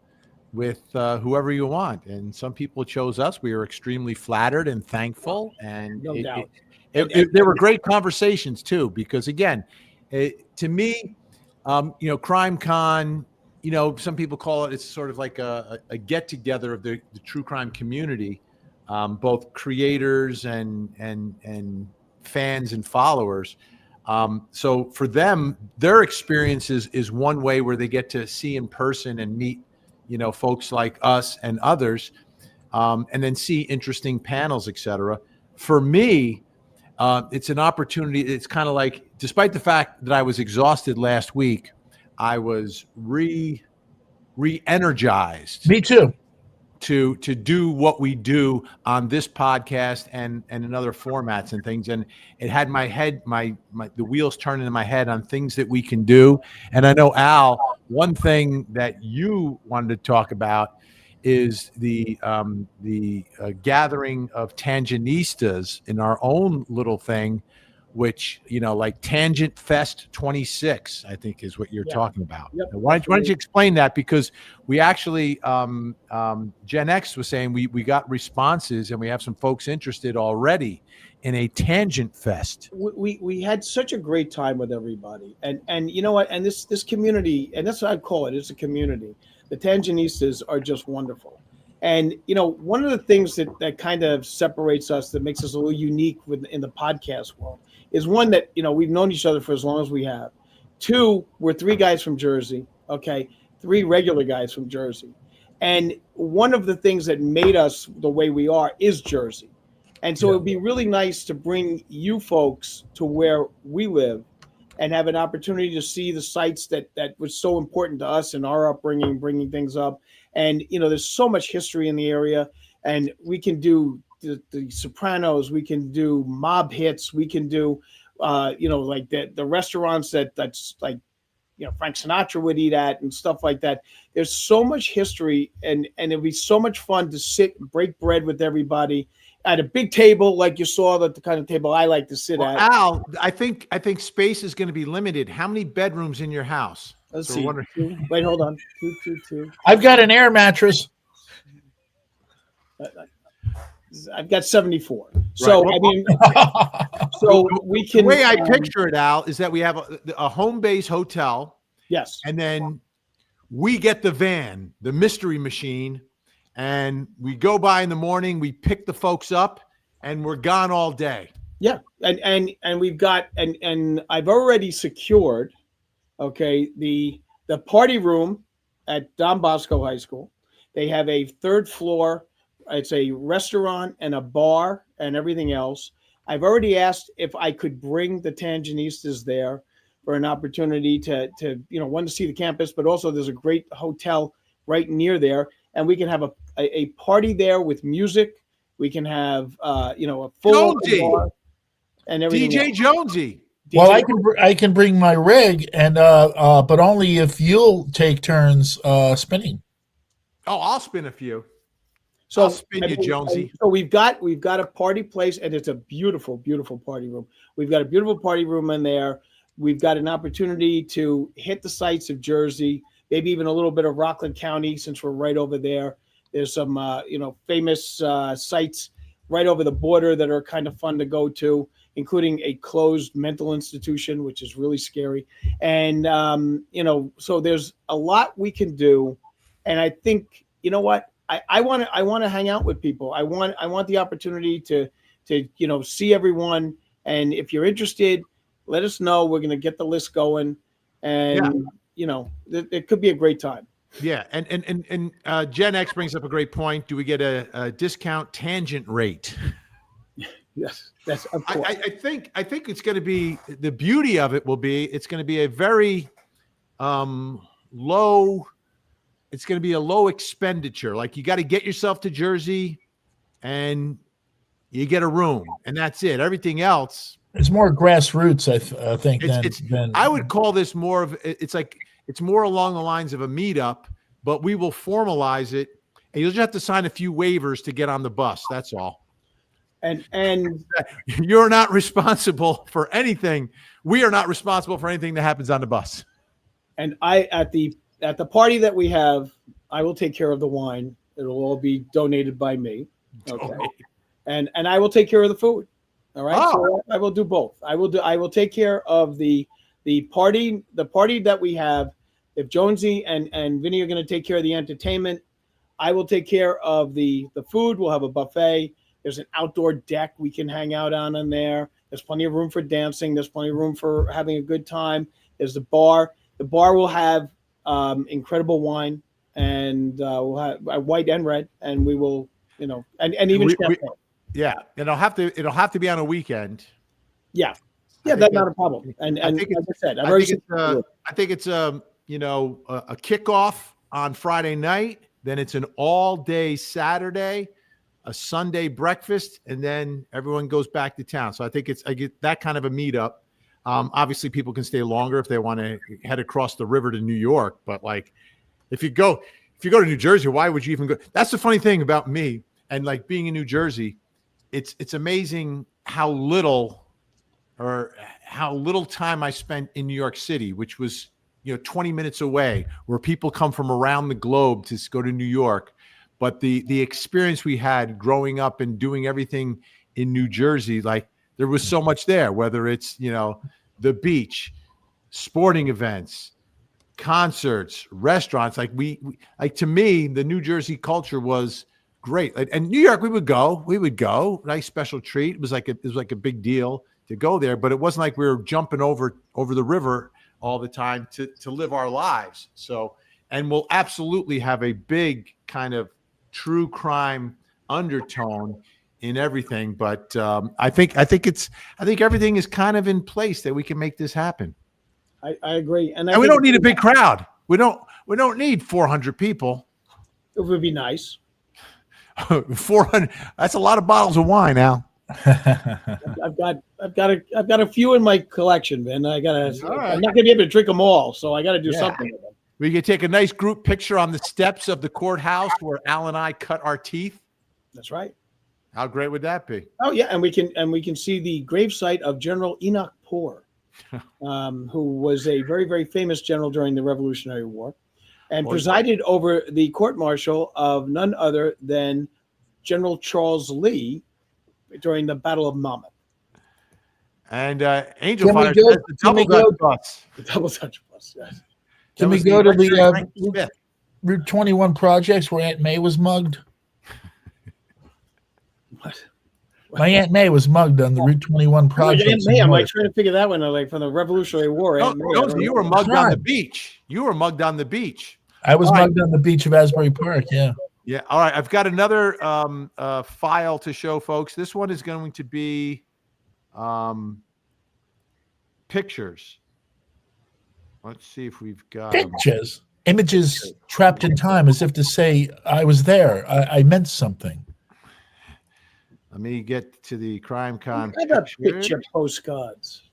with whoever you want, and some people chose us. We were extremely flattered and thankful, and No doubt. There were great conversations too. Because again, to me, CrimeCon, some people call it's sort of like a get together of the true crime community, both creators and fans and followers. So for them, their experience is one way where they get to see in person and meet, folks like us and others, and then see interesting panels, etc. For me, it's an opportunity. It's kind of like, despite the fact that I was exhausted last week, I was re-energized. Me too. To do what we do on this podcast and in other formats and things. And it had my head, the wheels turning in my head on things that we can do. And I know, Al, one thing that you wanted to talk about is the gathering of Tangentistas in our own little thing, which, like Tangentfest 26, I think is what you're talking about. Yep. Why don't you explain that? Because we actually, Gen X was saying we got responses and we have some folks interested already in a Tangentfest. We had such a great time with everybody. And you know what? And this community, and that's what I call it, it's a community. The Tangentistas are just wonderful. And, one of the things that kind of separates us, that makes us a little unique in the podcast world, is one that, we've known each other for as long as we have. 2, we're 3 guys from Jersey. Okay. 3 regular guys from Jersey. And one of the things that made us the way we are is Jersey. And so it'd be really nice to bring you folks to where we live and have an opportunity to see the sites that was so important to us in our upbringing, bringing things up. And, there's so much history in the area, and we can do the Sopranos, we can do mob hits, we can do, like the restaurants that's like, Frank Sinatra would eat at and stuff like that. There's so much history, and it'd be so much fun to sit and break bread with everybody at a big table, like you saw, the kind of table I like to sit at. Al, I think space is going to be limited. How many bedrooms in your house? Let's see. Wait, hold on. 2. I've got an air mattress. I've got 74. So, so we can. The way I picture it, Al, is that we have a home base hotel, Yes. And then we get the van, the mystery machine, and we go by in the morning, we pick the folks up, and we're gone all day. Yeah. And we've got and I've already secured, okay, the party room at Don Bosco High School. They have a third floor. It's a restaurant and a bar and everything else. I've already asked if I could bring the Tangentistas there for an opportunity to one, to see the campus, but also there's a great hotel right near there, and we can have a party there with music. We can have a full Jonesy. bar and everything. DJ else. Jonesy. Well, I can bring my rig, and but only if you'll take turns spinning. Oh, I'll spin a few. So I'll spin you, Jonesy. So we've got a party place, and it's a beautiful, beautiful party room. We've got a beautiful party room in there. We've got an opportunity to hit the sights of Jersey, maybe even a little bit of Rockland County, since we're right over there. There's some famous sites right over the border that are kind of fun to go to, including a closed mental institution, which is really scary. And so there's a lot we can do. And I think, you know what? I want to hang out with people. I want the opportunity to see everyone. And if you're interested, let us know. We're going to get the list going, and it could be a great time. Yeah, and Gen X brings up a great point. Do we get a discount tangent rate? Yes, that's of course. I think it's going to be, the beauty of it will be, it's going to be a very low. It's going to be a low expenditure. Like, you got to get yourself to Jersey, and you get a room, and that's it. Everything else, it's more grassroots, I think. Than I would call this more of, it's more along the lines of a meetup, but we will formalize it, and you'll just have to sign a few waivers to get on the bus. That's all. And you're not responsible for anything. We are not responsible for anything that happens on the bus. And at the party that we have, I will take care of the wine. It'll all be donated by me. Okay. And I will take care of the food. All right. Oh. So I will do both. I will take care of the party that we have. If Jonesy and Vinnie are going to take care of the entertainment, I will take care of the food. We'll have a buffet. There's an outdoor deck we can hang out on in there. There's plenty of room for dancing. There's plenty of room for having a good time. There's the bar. The bar will have incredible wine, and we'll have white and red, and we will, and even champagne. Yeah, it'll have to be on a weekend. Yeah, that's not a problem. And I think, like I said, I think it's a kickoff on Friday night. Then it's an all-day Saturday, a Sunday breakfast, and then everyone goes back to town. So I get that kind of a meetup. Obviously, people can stay longer if they want to head across the river to New York. But like, if you go to New Jersey, why would you even go? That's the funny thing about me, and like being in New Jersey. It's amazing how little time I spent in New York City, which was 20 minutes away, where people come from around the globe to go to New York. But the experience we had growing up and doing everything in New Jersey, like, there was so much there, whether it's, the beach, sporting events, concerts, restaurants. Like to me, the New Jersey culture was great. And New York, we would go, nice special treat. It was like a big deal to go there, but it wasn't like we were jumping over the river all the time to live our lives. So, and we'll absolutely have a big kind of true crime undertone in everything, but I think everything is kind of in place that we can make this happen. I agree, and we don't need a big crowd. We don't need 400 people. It would be nice. 400. That's a lot of bottles of wine, Al. I've got a few in my collection, man. Right. I'm not gonna be able to drink them all, so I got to do something with them. We could take a nice group picture on the steps of the courthouse where Al and I cut our teeth. That's right. How great would that be? Oh yeah, and we can see the gravesite of General Enoch Poor, who was a very, very famous general during the Revolutionary War, and presided over the court-martial of none other than General Charles Lee during the Battle of Monmouth. And Angel Fire says the double Dutch bus. The double Dutch bus, yes. Can we go to the Route 21 projects where Aunt May was mugged? What? My Aunt May was mugged on the Route 21 project. Aunt May, I'm like trying to figure that one out, like from the Revolutionary War. No, Aunt May, I don't you know. were mugged on the beach. You were mugged on the beach. I was mugged on the beach of Asbury Park. Yeah. Yeah. All right. I've got another file to show folks. This one is going to be pictures. Let's see if we've got Pictures. Images trapped in time, as if to say, I was there. I meant something. Let me get to the CrimeCon. I got picture postcards.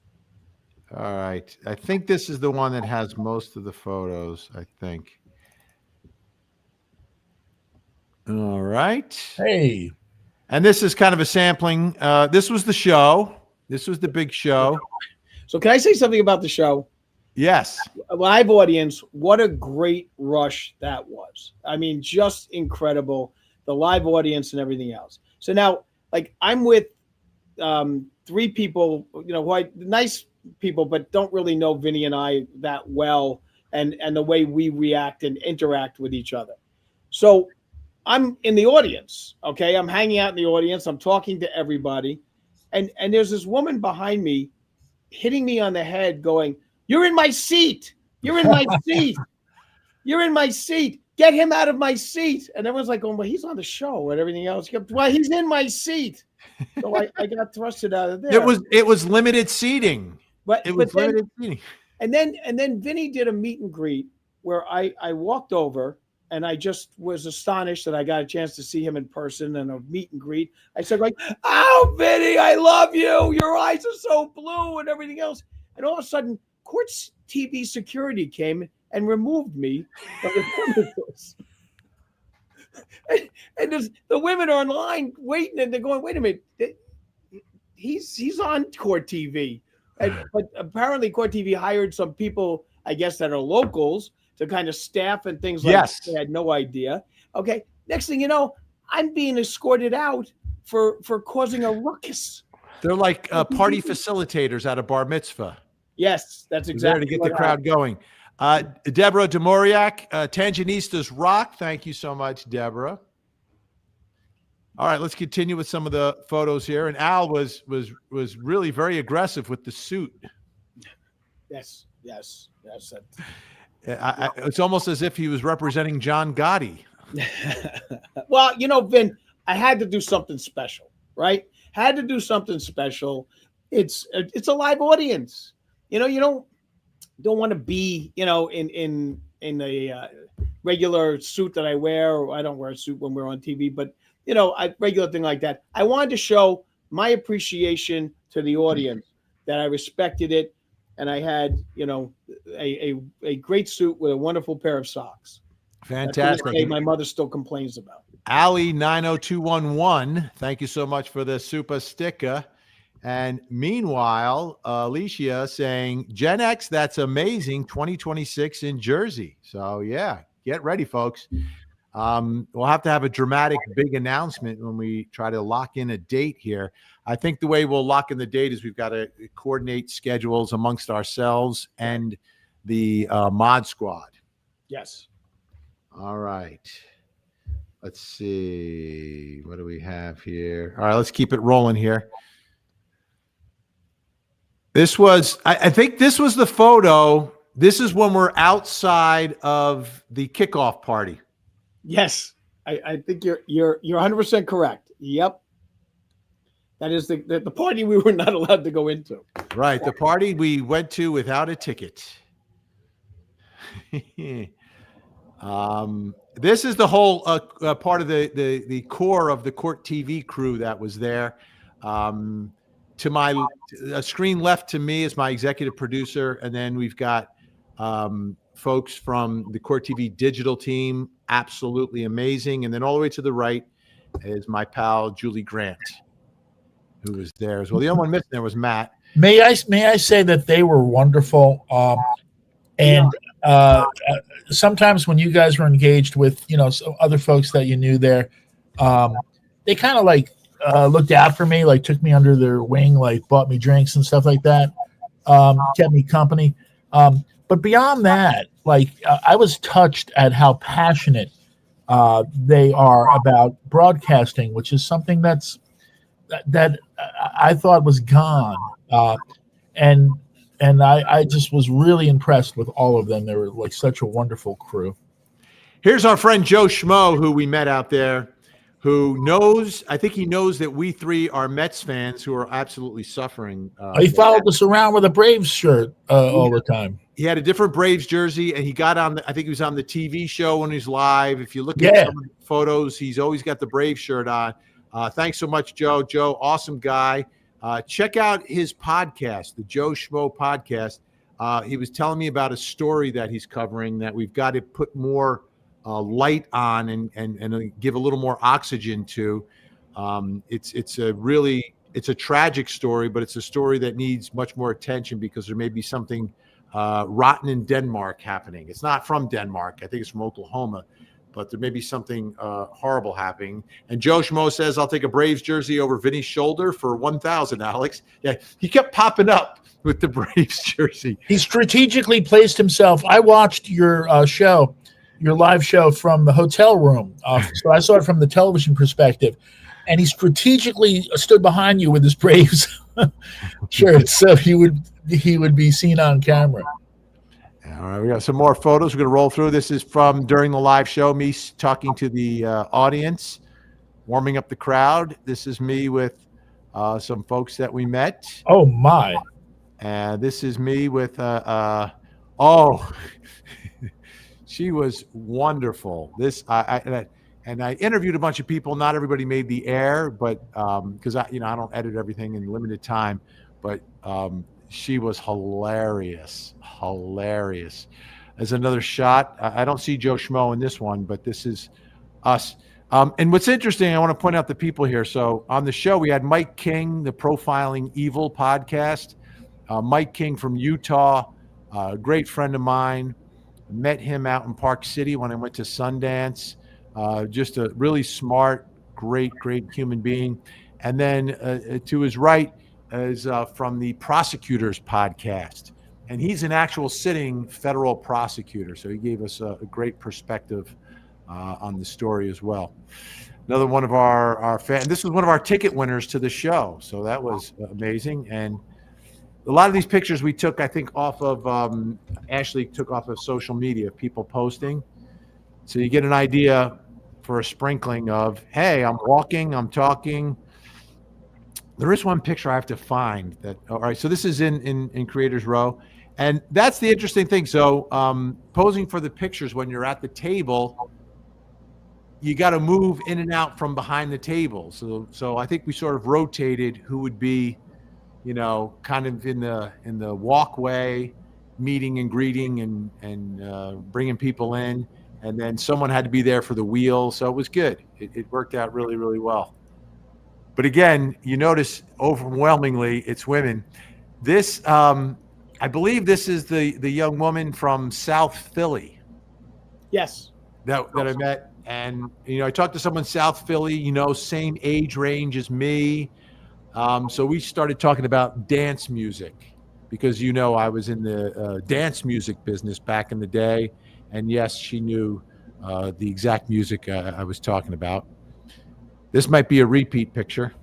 All right. I think this is the one that has most of the photos, I think. All right. Hey. And this is kind of a sampling. This was the show. This was the big show. So can I say something about the show? Yes. Live audience, what a great rush that was. I mean, just incredible. The live audience and everything else. So now, like, I'm with 3 people, you know, who nice people, but don't really know Vinnie and I that well, and the way we react and interact with each other. So I'm in the audience, okay? I'm hanging out in the audience. I'm talking to everybody. And there's this woman behind me hitting me on the head going, "You're in my seat. You're in my seat. You're in my seat. Get him out of my seat." And everyone's like, "Oh, well, he's on the show," and everything else. Well, he's in my seat. So I got thrusted out of there. It was limited seating. But it was then, limited seating. And then Vinnie did a meet and greet where I walked over and I just was astonished that I got a chance to see him in person and a meet and greet. I said, like, "Oh, Vinnie, I love you. Your eyes are so blue," and everything else. And all of a sudden, Courts TV security came and removed me from the premises. And the women are online waiting, and they're going, "Wait a minute, he's on Court TV." But apparently, Court TV hired some people, I guess, that are locals to kind of staff and things like that. They had no idea. Okay, next thing you know, I'm being escorted out for causing a ruckus. They're like party facilitators at a bar mitzvah. Yes, that's exactly there to get the crowd going. Debra Miller, Tangentistas rock. Thank you so much, Debra. All right, let's continue with some of the photos here. And Al was really very aggressive with the suit. Yes. It's almost as if he was representing John Gotti. Well, you know, Vin, I had to do something special, right? Had to do something special. It's a live audience. You know, you don't want to be, you know, in a regular suit that I wear. Or I don't wear a suit when we're on TV, but you know, a regular thing like that. I wanted to show my appreciation to the audience, that I respected it, and I had, you know, a great suit with a wonderful pair of socks. Fantastic. My mother still complains about. Ali 90211, thank you so much for the super sticker. And meanwhile, Alicia saying, "Gen X, that's amazing. 2026 in Jersey." So yeah, get ready, folks. We'll have to have a dramatic big announcement when we try to lock in a date here. I think the way we'll lock in the date is we've got to coordinate schedules amongst ourselves and the mod squad. Yes. All right. Let's see. What do we have here? All right, let's keep it rolling here. This was, I think this was the photo. This is when we're outside of the kickoff party. Yes, I think you're 100% correct. Yep, that is the party we were not allowed to go into. Right, the party we went to without a ticket. This is the whole part of the core of the Court TV crew that was there. To my screen left to me is my executive producer, and then we've got folks from the Court TV digital team, absolutely amazing. And then all the way to the right is my pal Julie Grant, who was there as well. The only one missing there was Matt. May I say that they were wonderful, sometimes when you guys were engaged with, you know, other folks that you knew there, they kind of like looked out for me, like took me under their wing, like bought me drinks and stuff like that, kept me company. But beyond that, I was touched at how passionate they are about broadcasting, which is something that I thought was gone. And I just was really impressed with all of them. They were like such a wonderful crew. Here's our friend Joe Schmo, who we met out there, who knows, I think he knows that we three are Mets fans who are absolutely suffering. He followed us around with a Braves shirt all the time. He had a different Braves jersey, and he got on, I think he was on the TV show when he's live. If you look at some of the photos, he's always got the Braves shirt on. Thanks so much, Joe. Joe, awesome guy. Check out his podcast, the Joe Schmo podcast. He was telling me about a story that he's covering that we've got to put more light on and give a little more oxygen to. It's a tragic story, but it's a story that needs much more attention because there may be something rotten in Denmark happening. It's not from Denmark. I think it's from Oklahoma, but there may be something horrible happening. And Joe Schmo says, I'll take a Braves jersey over Vinnie's shoulder for 1,000, Alex. Yeah, he kept popping up with the Braves jersey. He strategically placed himself. I watched your show, your live show from the hotel room. So I saw it from the television perspective. And he strategically stood behind you with his Braves shirt, so he would be seen on camera. All right, we got some more photos. We're going to roll through. This is from during the live show, me talking to the audience, warming up the crowd. This is me with some folks that we met. Oh, my. And this is me with, she was wonderful. And I interviewed a bunch of people. Not everybody made the air, but because I don't edit everything in limited time. But she was hilarious. There's another shot. I don't see Joe Schmo in this one, but this is us. And what's interesting, I want to point out the people here. So on the show, we had Mike King, the Profiling Evil podcast. Mike King from Utah, a great friend of mine. Met him out in Park City when I went to Sundance. Just a really smart, great human being. And then to his right is from the Prosecutors podcast. And he's an actual sitting federal prosecutor. So he gave us a great perspective on the story as well. Another one of our fans. This was one of our ticket winners to the show. So that was amazing. And a lot of these pictures we took, I think, off of Ashley took off of social media, people posting. So you get an idea for a sprinkling of, hey, I'm walking, I'm talking. There is one picture I have to find that. All right, so this is in Creators Row. And that's the interesting thing. So posing for the pictures when you're at the table, you got to move in and out from behind the table. So I think we sort of rotated who would be, kind of in the walkway, meeting and greeting and bringing people in. And then someone had to be there for the wheel. So it was good. It worked out really, really well. But again, you notice overwhelmingly it's women. This, I believe this is the young woman from South Philly. Yes. That I met. And, I talked to someone in South Philly, same age range as me. So we started talking about dance music because, I was in the dance music business back in the day. And yes, she knew the exact music I was talking about. This might be a repeat picture.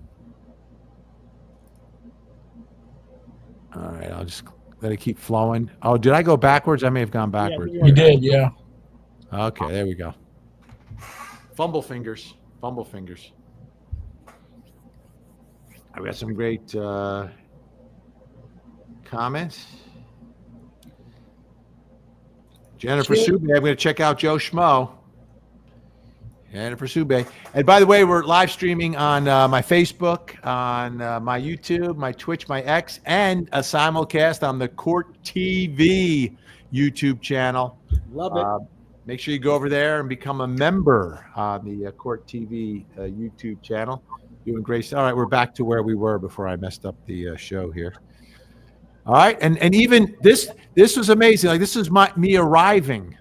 All right, I'll just let it keep flowing. Oh, did I go backwards? I may have gone backwards. You did, yeah. Okay, there we go. Fumble fingers. I've got some great comments. Jennifer Sube, I'm going to check out Joe Schmo. Jennifer Sube. And by the way, we're live streaming on my Facebook, on my YouTube, my Twitch, my X, and a simulcast on the Court TV YouTube channel. Love it. Make sure you go over there and become a member on the Court TV YouTube channel. Doing great. All right, we're back to where we were before I messed up the show here. All right, and even this was amazing. Like this is me arriving,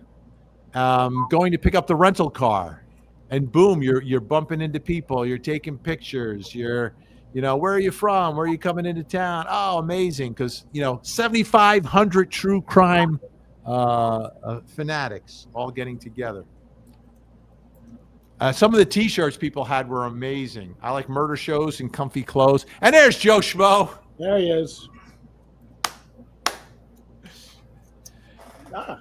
going to pick up the rental car, and boom, you're bumping into people. You're taking pictures. You're, where are you from? Where are you coming into town? Oh, amazing! Because 7,500 true crime fanatics all getting together. Some of the T-shirts people had were amazing. I like murder shows in comfy clothes. And there's Joe Schmo. There he is. Ah.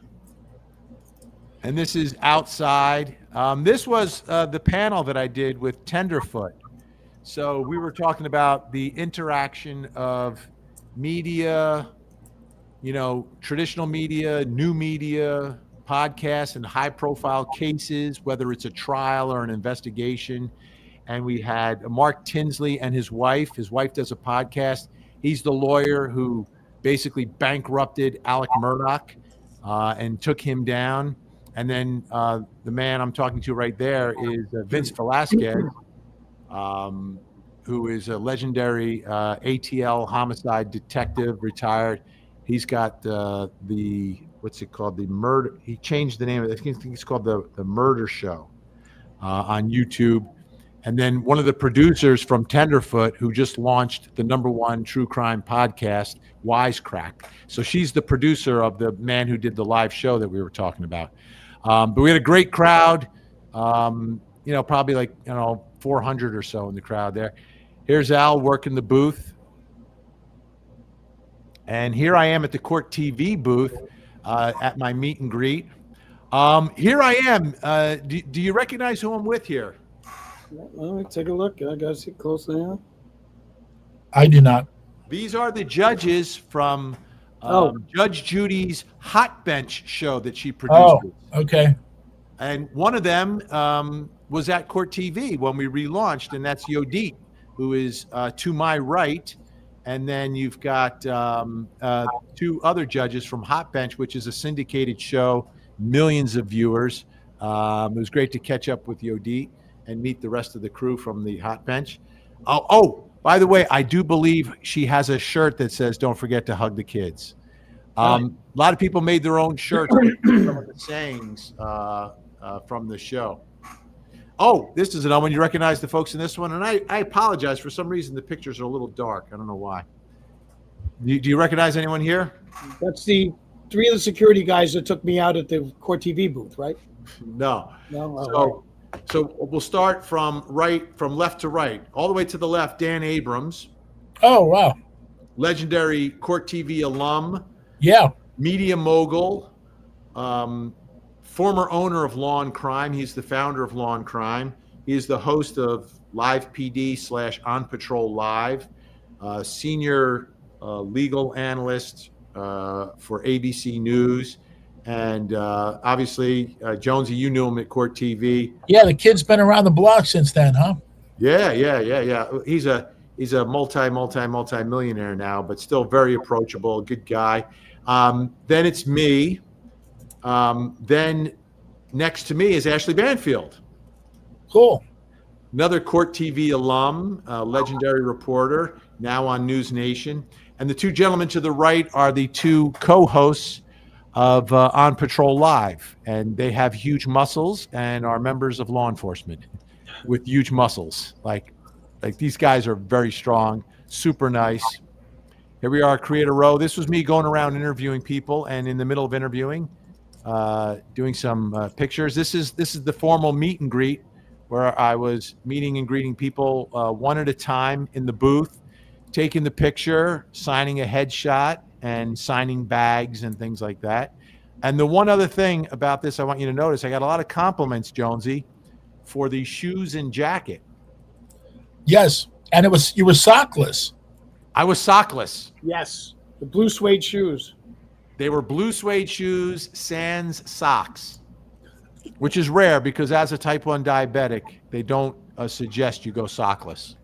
And this is outside. This was the panel that I did with Tenderfoot. So we were talking about the interaction of media, traditional media, new media, podcasts, and high-profile cases, whether it's a trial or an investigation. And we had Mark Tinsley and his wife. His wife does a podcast. He's the lawyer who basically bankrupted Alec Murdoch and took him down. And then the man I'm talking to right there is Vince Velasquez, who is a legendary ATL homicide detective, retired. He's got what's it called? The murder. He changed the name of it. I think it's called the Murder Show on YouTube. And then one of the producers from Tenderfoot, who just launched the #1 true crime podcast, Wisecrack. So she's the producer of the man who did the live show that we were talking about. But we had a great crowd. Probably like 400 or so in the crowd there. Here's Al working the booth. And here I am at the Court TV booth at my meet and greet. Here I am. Do you recognize who I'm with here? Let me take a look. I got to see closely now. I do not. These are the judges from Judge Judy's Hot Bench show that she produced. Oh, okay. And one of them was at Court TV when we relaunched, and that's Yodit, who is to my right. And then you've got two other judges from Hot Bench, which is a syndicated show, millions of viewers. It was great to catch up with Yodit and meet the rest of the crew from the Hot Bench. Oh, by the way, I do believe she has a shirt that says, "Don't forget to hug the kids." A lot of people made their own shirts with some of the sayings from the show. Oh, this is another one. You recognize the folks in this one? And I apologize. For some reason, the pictures are a little dark. I don't know why. Do you recognize anyone here? That's the 3 of the security guys that took me out at the Court TV booth, right? No. No. So we'll start from left to right, all the way to the left. Dan Abrams. Oh, wow. Legendary Court TV alum. Yeah. Media mogul. Former owner of Law and Crime. He's the founder of Law and Crime. He is the host of Live PD / On Patrol Live. Senior legal analyst for ABC News. And obviously, Jonesy, you knew him at Court TV. Yeah, the kid's been around the block since then, huh? Yeah. He's a multi-millionaire now, but still very approachable, good guy. Then it's me. Then next to me is Ashley Banfield. Cool. Another Court TV alum, legendary reporter, now on News Nation. And the two gentlemen to the right are the two co-hosts of On Patrol Live, and they have huge muscles and are members of law enforcement with huge muscles. Like these guys are very strong, super nice. Here we are, Creator Row. This was me going around interviewing people, and in the middle of interviewing, doing some pictures. This is the formal meet and greet where I was meeting and greeting people one at a time in the booth, taking the picture, signing a headshot, and signing bags and things like that. And the one other thing about this I want you to notice, I got a lot of compliments, Jonesy, for the shoes and jacket. Yes, and you were sockless. I was sockless. Yes, the blue suede shoes. They were blue suede shoes, sans socks, which is rare because as a type 1 diabetic, they don't suggest you go sockless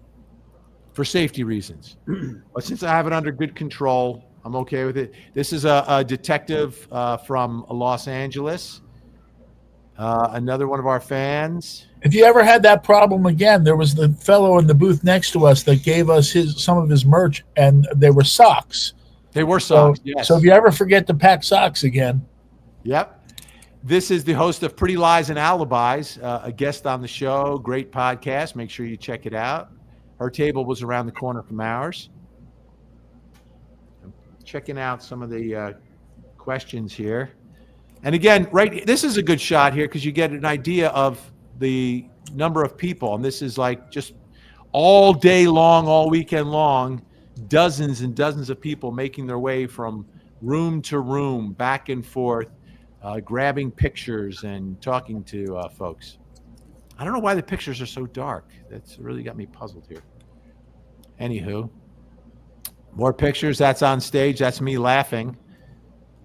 for safety reasons. But since I have it under good control, I'm okay with it. This is a detective from Los Angeles, another one of our fans. If you ever had that problem again, there was the fellow in the booth next to us that gave us some of his merch, and they were socks. They were socks, yes. So if you ever forget to pack socks again. Yep. This is the host of Pretty Lies and Alibis, a guest on the show, great podcast. Make sure you check it out. Her table was around the corner from ours. Checking out some of the questions here. And again, right, this is a good shot here because you get an idea of the number of people. And this is like just all day long, all weekend long, dozens and dozens of people making their way from room to room, back and forth, grabbing pictures and talking to folks. I don't know why the pictures are so dark. That's really got me puzzled here. Anywho, more pictures. That's on stage. That's me laughing.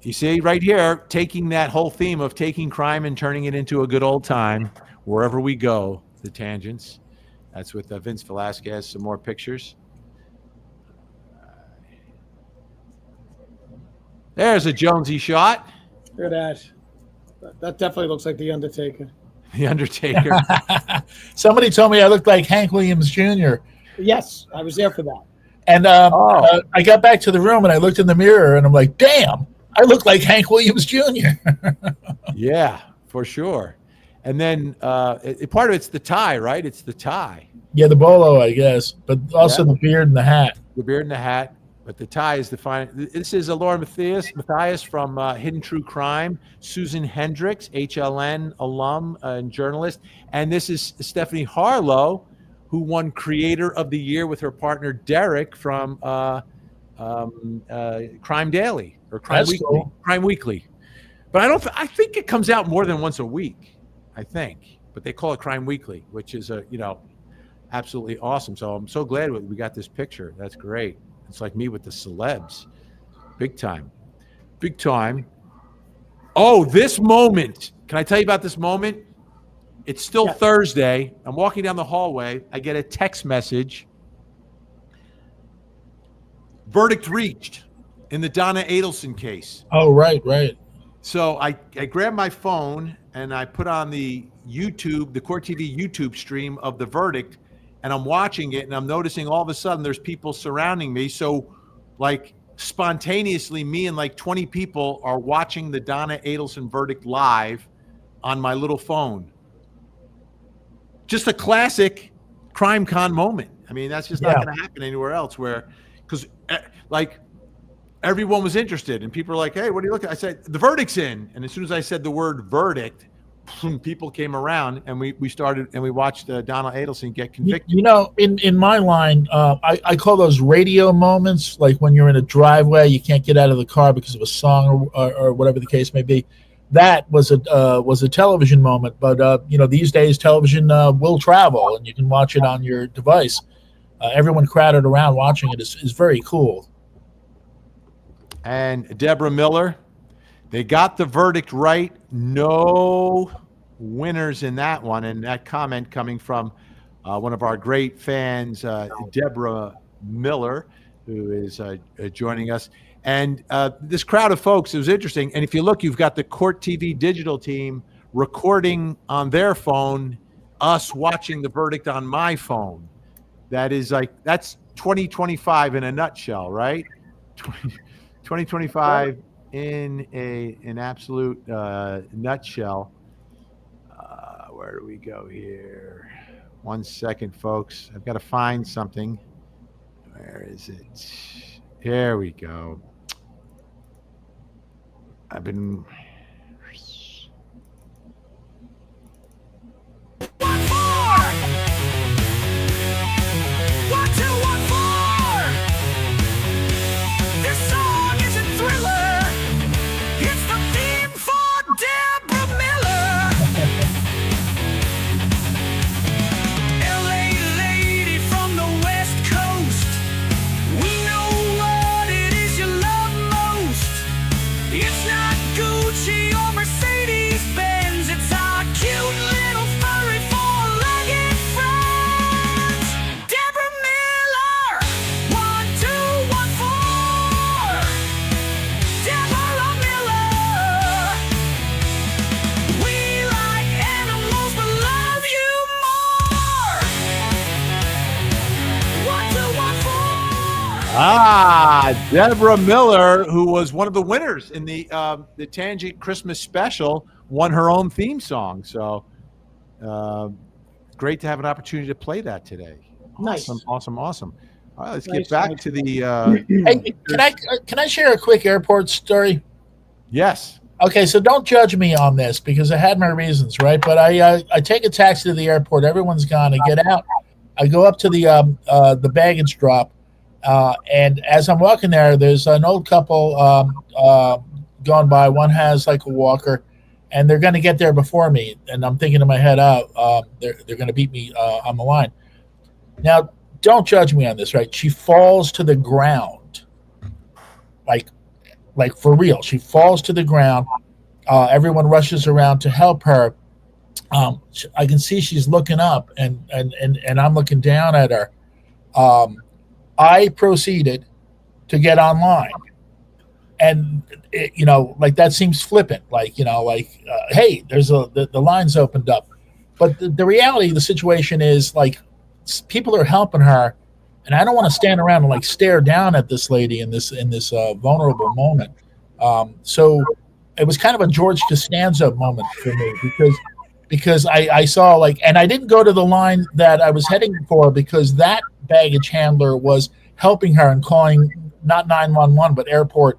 You see right here, taking that whole theme of taking crime and turning it into a good old time wherever we go, the Tangents. That's with Vince Velasquez. Some more pictures. There's a Jonesy shot. Look at that. That definitely looks like The Undertaker. The Undertaker. Somebody told me I looked like Hank Williams Jr. Yes, I was there for that. And I got back to the room and I looked in the mirror and I'm like, damn, I look like Hank Williams Jr. Yeah, for sure. And then part of it's the tie, right? It's the tie. Yeah, the bolo, I guess, but also the beard and the hat. The beard and the hat, but the tie is the fine. This is Laura Matthias from Hidden True Crime, Susan Hendricks, HLN alum and journalist, and this is Stephanie Harlow, who won Creator of the Year with her partner Derek from Crime Daily or Crime That's Weekly. cool. Crime Weekly, but I think it comes out more than once a week. I think, but they call it Crime Weekly, which is absolutely awesome. So I'm so glad we got this picture. That's great. It's like me with the celebs. Big time. Big time. Oh, this moment. Can I tell you about this moment? It's still Thursday. I'm walking down the hallway. I get a text message. Verdict reached in the Donna Adleson case. Oh, right. So I grabbed my phone and I put on the YouTube, the Court TV YouTube stream of the verdict, and I'm watching it and I'm noticing all of a sudden there's people surrounding me. So like spontaneously, me and like 20 people are watching the Donna Adleson verdict live on my little phone. Just a classic CrimeCon moment. I mean, that's just not going to happen anywhere else because like everyone was interested and people were like, hey, what are you looking at? I said, the verdict's in. And as soon as I said the word verdict, people came around and we started and we watched Donna Adleson get convicted. You know, in my line, I call those radio moments, like when you're in a driveway, you can't get out of the car because of a song or whatever the case may be. That was a television moment, but these days television will travel and you can watch it on your device. Everyone crowded around watching it is very cool. And Debra Miller, they got the verdict right. No winners in that one. And that comment coming from one of our great fans, Debra Miller, who is joining us. And this crowd of folks, it was interesting. And if you look, you've got the Court TV digital team recording on their phone, us watching the verdict on my phone. That's 2025 in a nutshell, right? 2025 in an absolute nutshell. Where do we go here? 1 second, folks. I've got to find something. Where is it? Here we go. I've been... Debra Miller, who was one of the winners in the Tangent Christmas special, won her own theme song. So great to have an opportunity to play that today. Nice. Awesome. All right, let's Nice, get back nice. to the... Hey, can I share a quick airport story? Yes. Okay, so don't judge me on this because I had my reasons, right? But I take a taxi to the airport. Everyone's gone. I get out. I go up to the baggage drop, and as I'm walking there, there's an old couple going by. One has like a walker, and they're going to get there before me. And I'm thinking in my head, they're going to beat me on the line. Now, don't judge me on this, right? She falls to the ground, like for real. She falls to the ground. Everyone rushes around to help her. I can see she's looking up, and I'm looking down at her. I proceeded to get online, and like that seems flippant. Hey, there's the line's opened up, but the reality of the situation is like people are helping her, and I don't want to stand around and like stare down at this lady in this vulnerable moment. So it was kind of a George Costanza moment for me because I saw like, and I didn't go to the line that I was heading for because that baggage handler was helping her and calling not 911 but airport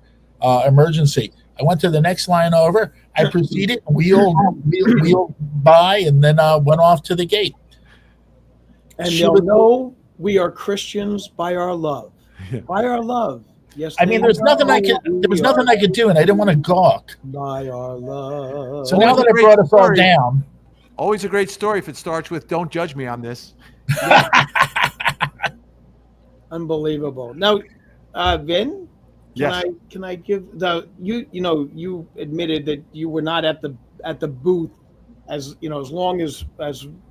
emergency. I went to the next line over. I proceeded, wheeled by, and then went off to the gate. And they'll know we are Christians by our love. By our love. Yes. I mean, there was nothing I could do, and I didn't want to gawk. By our love. So now that I brought us all down. Always a great story if it starts with "Don't judge me on this." Unbelievable. Now, Vin, Yes. can I give you admitted that you were not at the booth as long as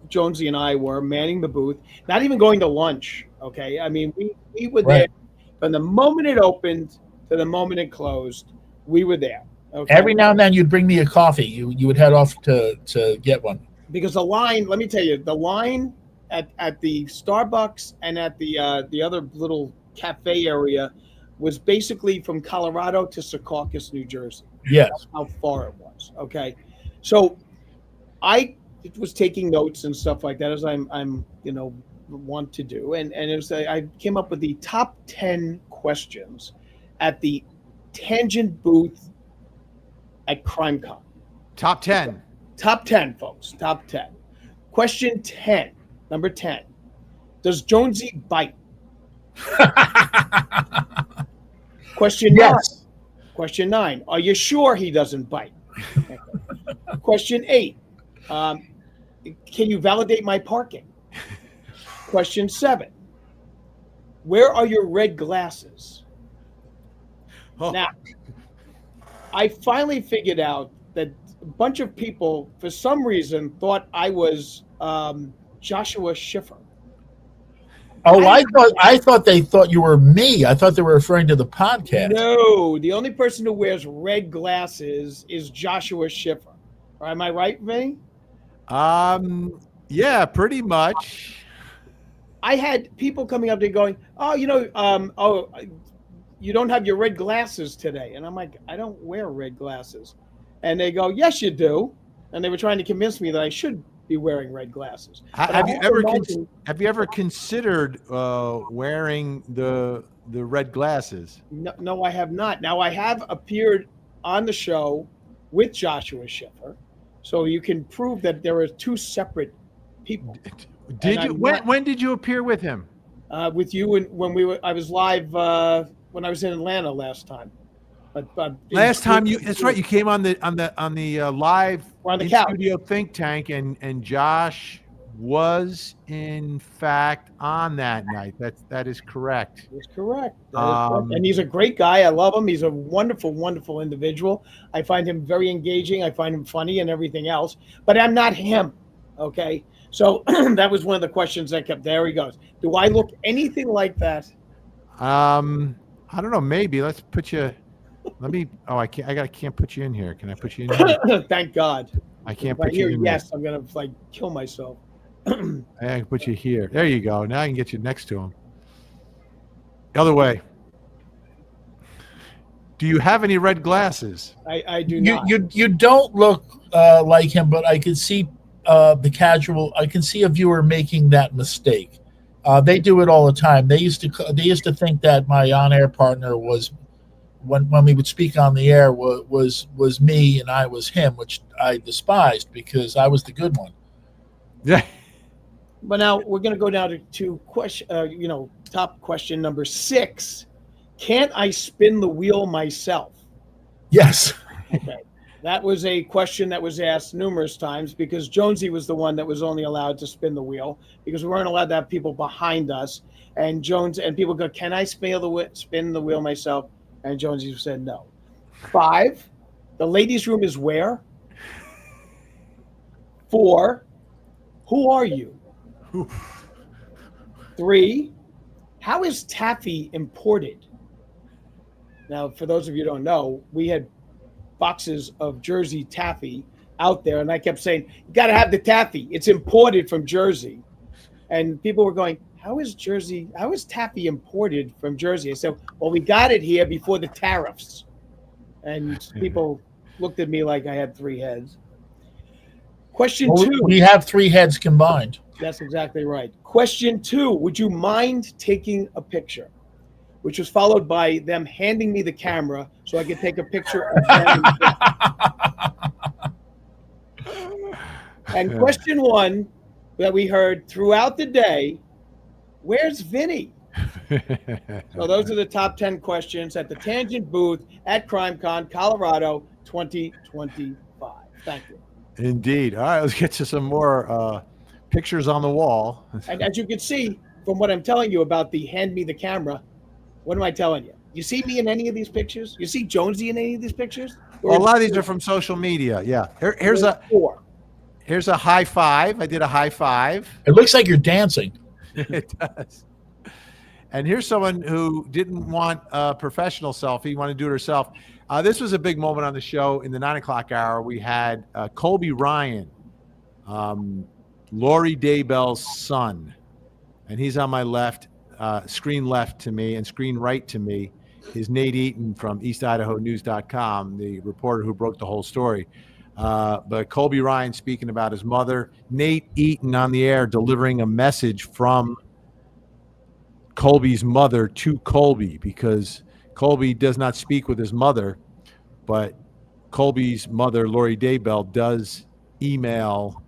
Jonesy and I were manning the booth, not even going to lunch. Okay, I mean we were there from the moment it opened to the moment it closed. We were there. Okay? Every now and then you'd bring me a coffee. You would head off to get one. Because the line, let me tell you, the line at the Starbucks and at the other little cafe area was basically from Colorado to Secaucus, New Jersey. Yes. That's how far it was. Okay, so I was taking notes and stuff like that as I'm want to do, and it was I came up with the top 10 questions at the Tangent booth at CrimeCon. Top 10. Top 10, folks. Top 10. Question 10, number 10. Does Jonesy bite? Question 9. Question 9. Are you sure he doesn't bite? Question 8. Can you validate my parking? Question 7. Where are your red glasses? Oh. Now, I finally figured out that a bunch of people, for some reason, thought I was Joshua Schiffer. Oh, I thought they thought you were me. I thought they were referring to the podcast. No, the only person who wears red glasses is Joshua Schiffer. Am I right, Vinnie? Yeah, pretty much. I had people coming up to going, you don't have your red glasses today. And I'm like, I don't wear red glasses. And they go, yes, you do. And they were trying to convince me that I should be wearing red glasses. Have you ever considered wearing the red glasses? No, I have not. Now, I have appeared on the show with Joshua Schiffer, so you can prove that there are two separate people. Did you? When did you appear with him? With you, and when I was live when I was in Atlanta last time. Last time that's right. You came on the live on the couch. Studio Think Tank, and Josh was in fact on that night. That is correct. That's correct. And he's a great guy. I love him. He's a wonderful, wonderful individual. I find him very engaging. I find him funny and everything else. But I'm not him. Okay. So that was one of the questions that kept. There he goes. Do I look anything like that? I don't know. Maybe let's put you. Let me. Oh, I can't. I can't put you in here. Can I put you in here? Thank God. I can't put you in. Yes, I'm gonna kill myself. I can put you here. There you go. Now I can get you next to him. The other way. Do you have any red glasses? I do not. You don't look like him, but I can see the casual. I can see a viewer making that mistake. They do it all the time. They used to think that my on-air partner was when we would speak on the air was me and I was him, which I despised because I was the good one. Yeah. But now we're going to go down to question, top question number 6. Can't I spin the wheel myself? Yes. Okay. That was a question that was asked numerous times because Jonesy was the one that was only allowed to spin the wheel because we weren't allowed to have people behind us. And people go, can I spin the wheel myself? And Jonesy said no. 5, the ladies' room is where? 4, who are you? 3, how is taffy imported? Now, for those of you who don't know, we had boxes of Jersey taffy out there, and I kept saying, you got to have the taffy. It's imported from Jersey. And people were going, how is taffy imported from Jersey? I said, well, we got it here before the tariffs. And people looked at me like I had 3 heads. Question 2. We have 3 heads combined. That's exactly right. Question 2, would you mind taking a picture? Which was followed by them handing me the camera so I could take a picture of them. And question 1 that we heard throughout the day, where's Vinnie? So those are the top 10 questions at the Tangent booth at CrimeCon, Colorado 2025. Thank you. Indeed. All right, let's get to some more pictures on the wall. And as you can see from what I'm telling you about the hand me the camera, what am I telling you? You see me in any of these pictures? You see Jonesy in any of these pictures? Well, a lot of these are from social media. Yeah. Here's a high five. I did a high five. It looks like you're dancing. It does. And here's someone who didn't want a professional selfie, wanted to do it herself. This was a big moment on the show in the 9 o'clock hour. We had Colby Ryan, Lori Daybell's son, and he's on my left, screen left to me, and screen right to me is Nate Eaton from EastIdahoNews.com, the reporter who broke the whole story. But Colby Ryan speaking about his mother, Nate Eaton on the air delivering a message from Colby's mother to Colby, because Colby does not speak with his mother, but Colby's mother, Lori Daybell, does email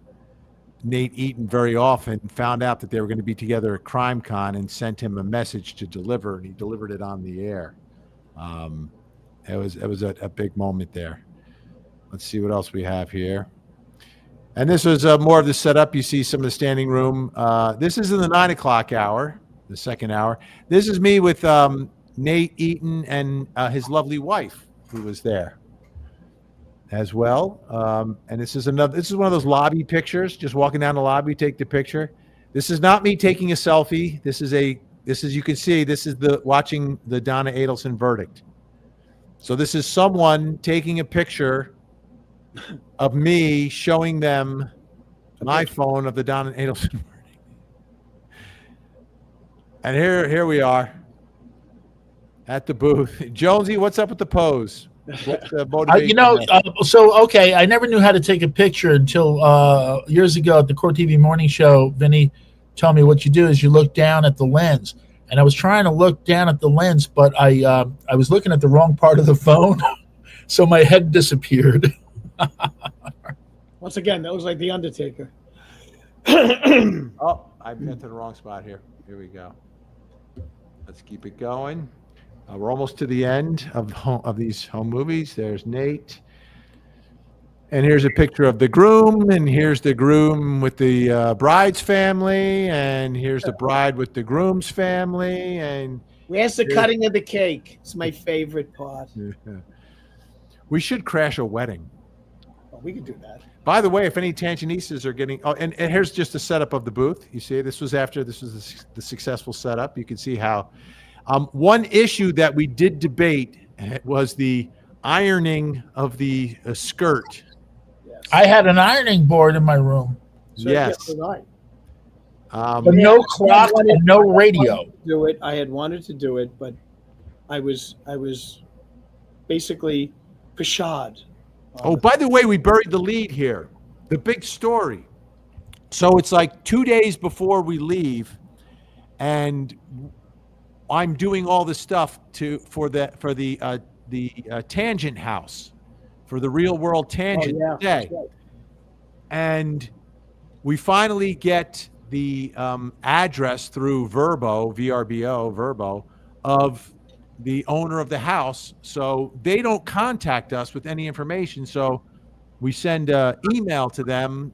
Nate Eaton very often, found out that they were going to be together at CrimeCon and sent him a message to deliver, and he delivered it on the air. It was a big moment there. Let's see what else we have here. And this was more of the setup. You see some of the standing room. This is in the 9 o'clock hour, the second hour. This is me with Nate Eaton and his lovely wife, who was there as well. And this is one of those lobby pictures, just walking down the lobby, take the picture. This is not me taking a selfie. This is you can see, this is watching the Donna Adleson verdict. So this is someone taking a picture of me, showing them my phone of the Donna Adleson verdict. And here we are at the booth. Jonesy, what's up with the pose? What's the motivation? Okay, I never knew how to take a picture until years ago at the Court TV morning show. Vinnie told me what you do is you look down at the lens, and I was trying to look down at the lens, but I was looking at the wrong part of the phone, so my head disappeared. Once again, that was like the Undertaker. Oh, I went to the wrong spot here. Here we go. Let's keep it going. We're almost to the end of these home movies. There's Nate. And here's a picture of the groom, and here's the groom with the bride's family, and here's the bride with the groom's family. And where's the cutting of the cake? It's my favorite part. We should crash a wedding. Oh, we could do that. By the way, if any Tangentistas are getting, and here's just a setup of the booth. You see, this was the successful setup. You can see how. One issue that we did debate was the ironing of the skirt. Yes. I had an ironing board in my room. So yes. But no clock and no radio. I had wanted to do it, but I was basically pashad. Oh, by the way, we buried the lead here. The big story. So it's like 2 days before we leave, and I'm doing all the stuff for the the Tangent House for the Real World Tangent today. That's right. And we finally get the address through Verbo, of the owner of the house. So they don't contact us with any information. So we send an email to them.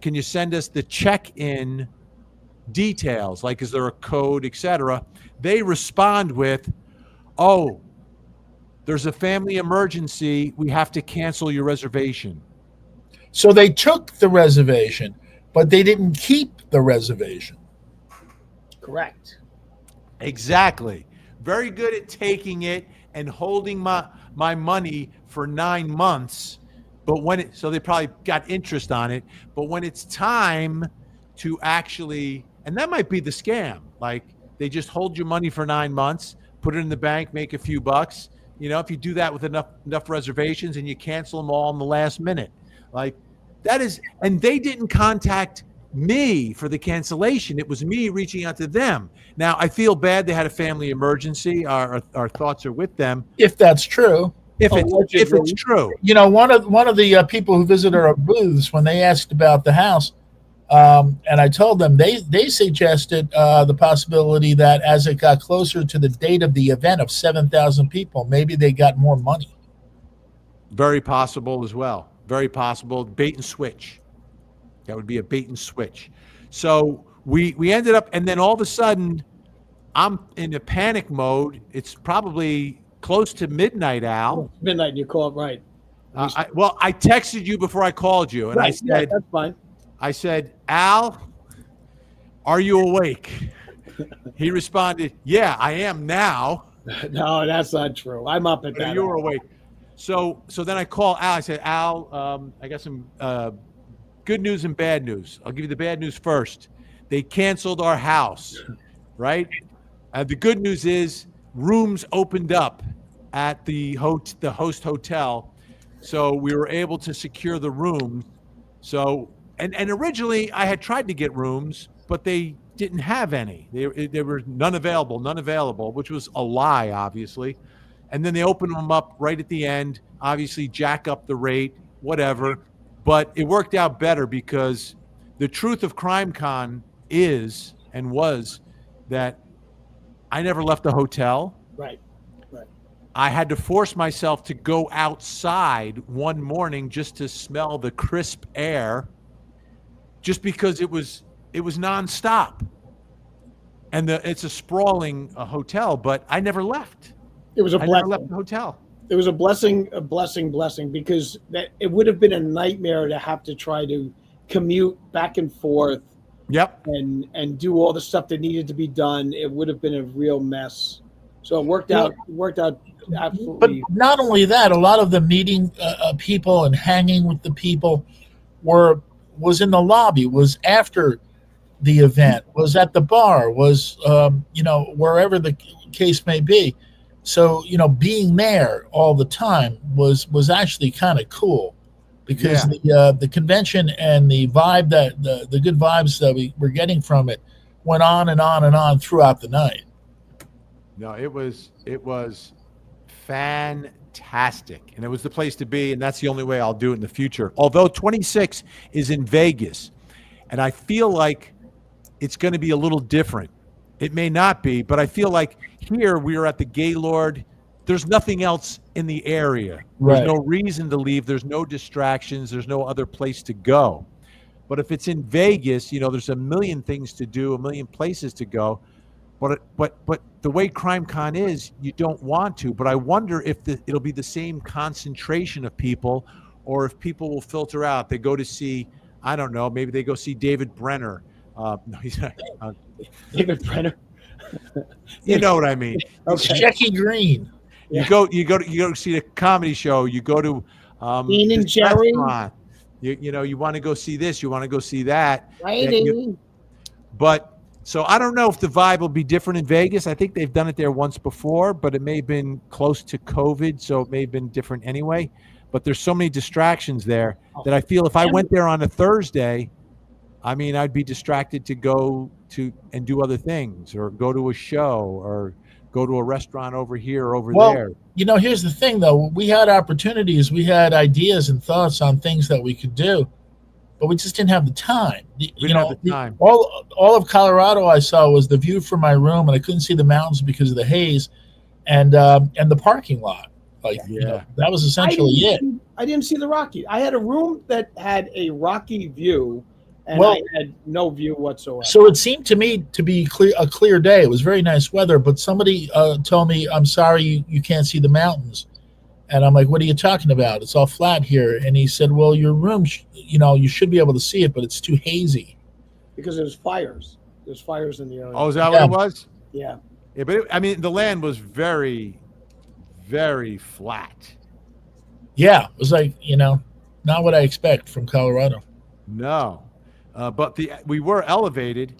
Can you send us the check-in details? Like, is there a code, etc.? They respond with, "Oh, there's a family emergency. We have to cancel your reservation." So they took the reservation, but they didn't keep the reservation. Correct. Exactly. Very good at taking it and holding my money for 9 months. But so they probably got interest on it. But when it's time to actually, and that might be the scam. Like, they just hold your money for 9 months, put it in the bank, make a few bucks. You know, if you do that with enough reservations and you cancel them all in the last minute, like that is, and they didn't contact me for the cancellation. It was me reaching out to them. Now, I feel bad they had a family emergency. Our thoughts are with them. If that's true. If it's true. You know, one of the people who visited our booths, when they asked about the house, and I told them, they suggested the possibility that as it got closer to the date of the event of 7,000 people, maybe they got more money. Very possible as well. Very possible. Bait and switch. That would be a bait and switch. So we ended up, and then all of a sudden, I'm in a panic mode. It's probably close to midnight, Al. Midnight, you called right. I texted you before I called you, and Right, I said, that's fine. I said, "Al, are you awake?" He responded, "Yeah, I am now." No, that's not true. I'm up at that. You were awake. So then I call Al. I said, "Al, I got some good news and bad news. I'll give you the bad news first. They canceled our house, right? The good news is rooms opened up at the host hotel, so we were able to secure the rooms. So and originally I had tried to get rooms, but they didn't have any. They were none available, which was a lie, obviously. And then they opened them up right at the end. Obviously, jack up the rate, whatever." But it worked out better because the truth of CrimeCon is and was that I never left the hotel. Right. I had to force myself to go outside one morning just to smell the crisp air, just because it was nonstop. And it's a sprawling hotel, but I never left. It was a I blessing. never left the hotel. It was a blessing, because that it would have been a nightmare to have to try to commute back and forth. Yep. And do all the stuff that needed to be done. It would have been a real mess. So it worked out. It worked out absolutely. But not only that, a lot of the meeting people and hanging with the people was in the lobby, was after the event, was at the bar, was wherever the case may be. So, being there all the time was actually kind of cool, because the convention and the vibe that the good vibes that we were getting from it went on and on and on throughout the night. No, it was fantastic, and it was the place to be, and that's the only way I'll do it in the future. Although 26 is in Vegas, and I feel like it's going to be a little different. It may not be, but I feel like here we are at the Gaylord. There's nothing else in the area. There's no reason to leave. There's no distractions. There's no other place to go. But if it's in Vegas, there's a million things to do, a million places to go. But the way CrimeCon is, you don't want to. But I wonder if it'll be the same concentration of people, or if people will filter out. They go to see, I don't know, maybe they go see David Brenner. No, he's not. David Brenner. You know what I mean? Okay. Jackie Green. You go to see a comedy show. You go to Dean and Jerry. You want to go see this. You want to go see that. Righty. But so I don't know if the vibe will be different in Vegas. I think they've done it there once before, but it may have been close to COVID, so it may have been different anyway. But there's so many distractions there that I feel if I went there on a Thursday, I'd be distracted to go to and do other things, or go to a show, or go to a restaurant over here or over Well, there. here's the thing, though. We had opportunities, we had ideas and thoughts on things that we could do, but we just didn't have the time. We didn't have the time. All of Colorado I saw was the view from my room, and I couldn't see the mountains because of the haze, and the parking lot. That was essentially it. I didn't see the Rocky. I had a room that had a rocky view, and Well, I had no view whatsoever. So it seemed to me to be a clear day. It was very nice weather, but somebody told me, "I'm sorry, you can't see the mountains." And I'm like, "What are you talking about? It's all flat here." And he said, "Well, your room, you should be able to see it, but it's too hazy." Because there's fires. There's fires in the area. Oh, is that what it was? Yeah. Yeah, but the land was very, very flat. Yeah, it was like, not what I expect from Colorado. No, but we were elevated.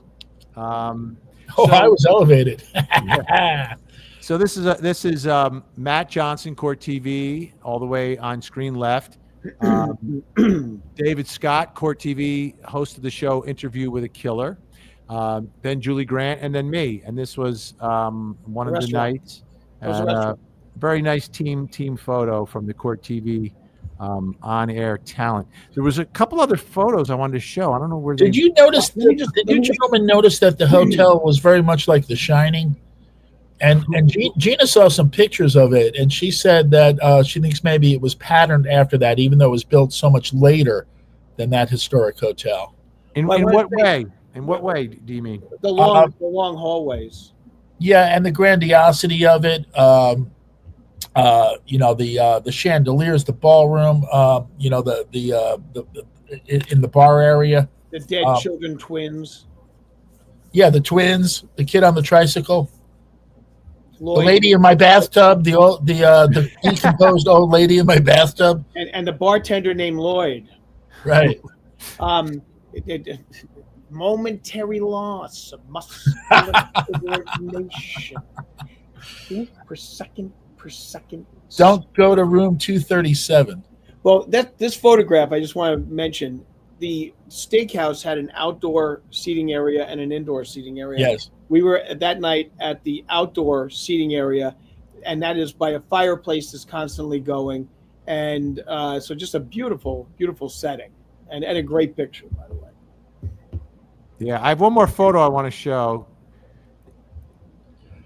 I was elevated. So this is Matt Johnson, Court TV, all the way on screen left. David Scott, Court TV, hosted the show Interview with a Killer. Then Julie Grant, and then me. And this was one of the nights. Very nice team photo from the Court TV on-air talent. There was a couple other photos I wanted to show. I don't know where. Did you notice? Did you gentlemen notice that the hotel was very much like The Shining? And Gina saw some pictures of it, and she said that she thinks maybe it was patterned after that, even though it was built so much later than that historic hotel. In what way? In what way do you mean? The long hallways. Yeah, and the grandiosity of it. The chandeliers, the ballroom. In the bar area. The dead children twins. Yeah, the twins. The kid on the tricycle. Lloyd. The lady in my bathtub. The decomposed old lady in my bathtub. And the bartender named Lloyd. Right. Momentary loss of muscular coordination. Per second. Don't go to room 237. Well, this photograph, I just want to mention, the steakhouse had an outdoor seating area and an indoor seating area. Yes. We were that night at the outdoor seating area, and that is by a fireplace that's constantly going. And so just a beautiful, beautiful setting and a great picture, by the way. Yeah, I have one more photo I want to show.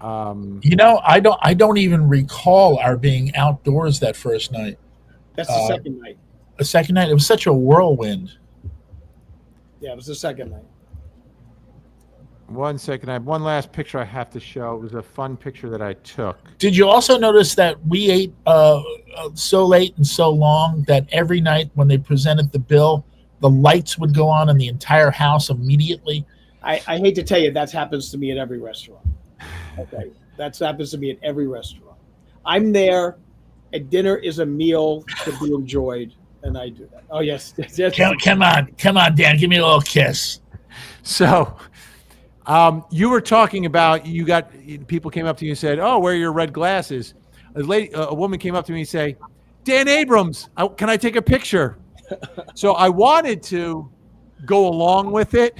I don't even recall our being outdoors that first night. That's the second night. The second night, it was such a whirlwind. Yeah, it was the second night. 1 second. I have one last picture I have to show. It was a fun picture that I took. Did you also notice that we ate so late and so long that every night when they presented the bill, the lights would go on in the entire house immediately? I hate to tell you, that happens to me at every restaurant. Okay, that happens to me at every restaurant. I'm there. A dinner is a meal to be enjoyed, and I do that. Oh yes, come on, Dan, give me a little kiss. So, you were talking about people came up to you and said, "Oh, where are your red glasses?" A woman came up to me and say, "Dan Abrams, can I take a picture?" So I wanted to go along with it,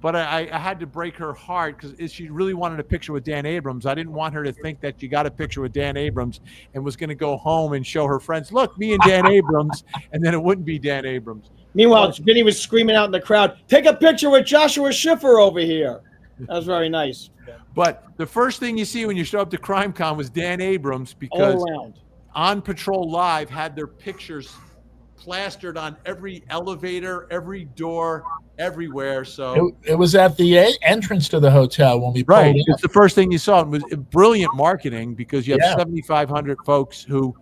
but I had to break her heart because she really wanted a picture with Dan Abrams. I didn't want her to think that she got a picture with Dan Abrams and was going to go home and show her friends, "Look, me and Dan Abrams," and then it wouldn't be Dan Abrams. Meanwhile, Vinnie was screaming out in the crowd, "Take a picture with Joshua Schiffer over here." That was very nice. But the first thing you see when you show up to CrimeCon was Dan Abrams, because all around. On Patrol Live had their pictures plastered on every elevator, every door, everywhere. So it was at the entrance to the hotel when we pulled in. It's the first thing you saw. It was brilliant marketing because you have 7,500 folks who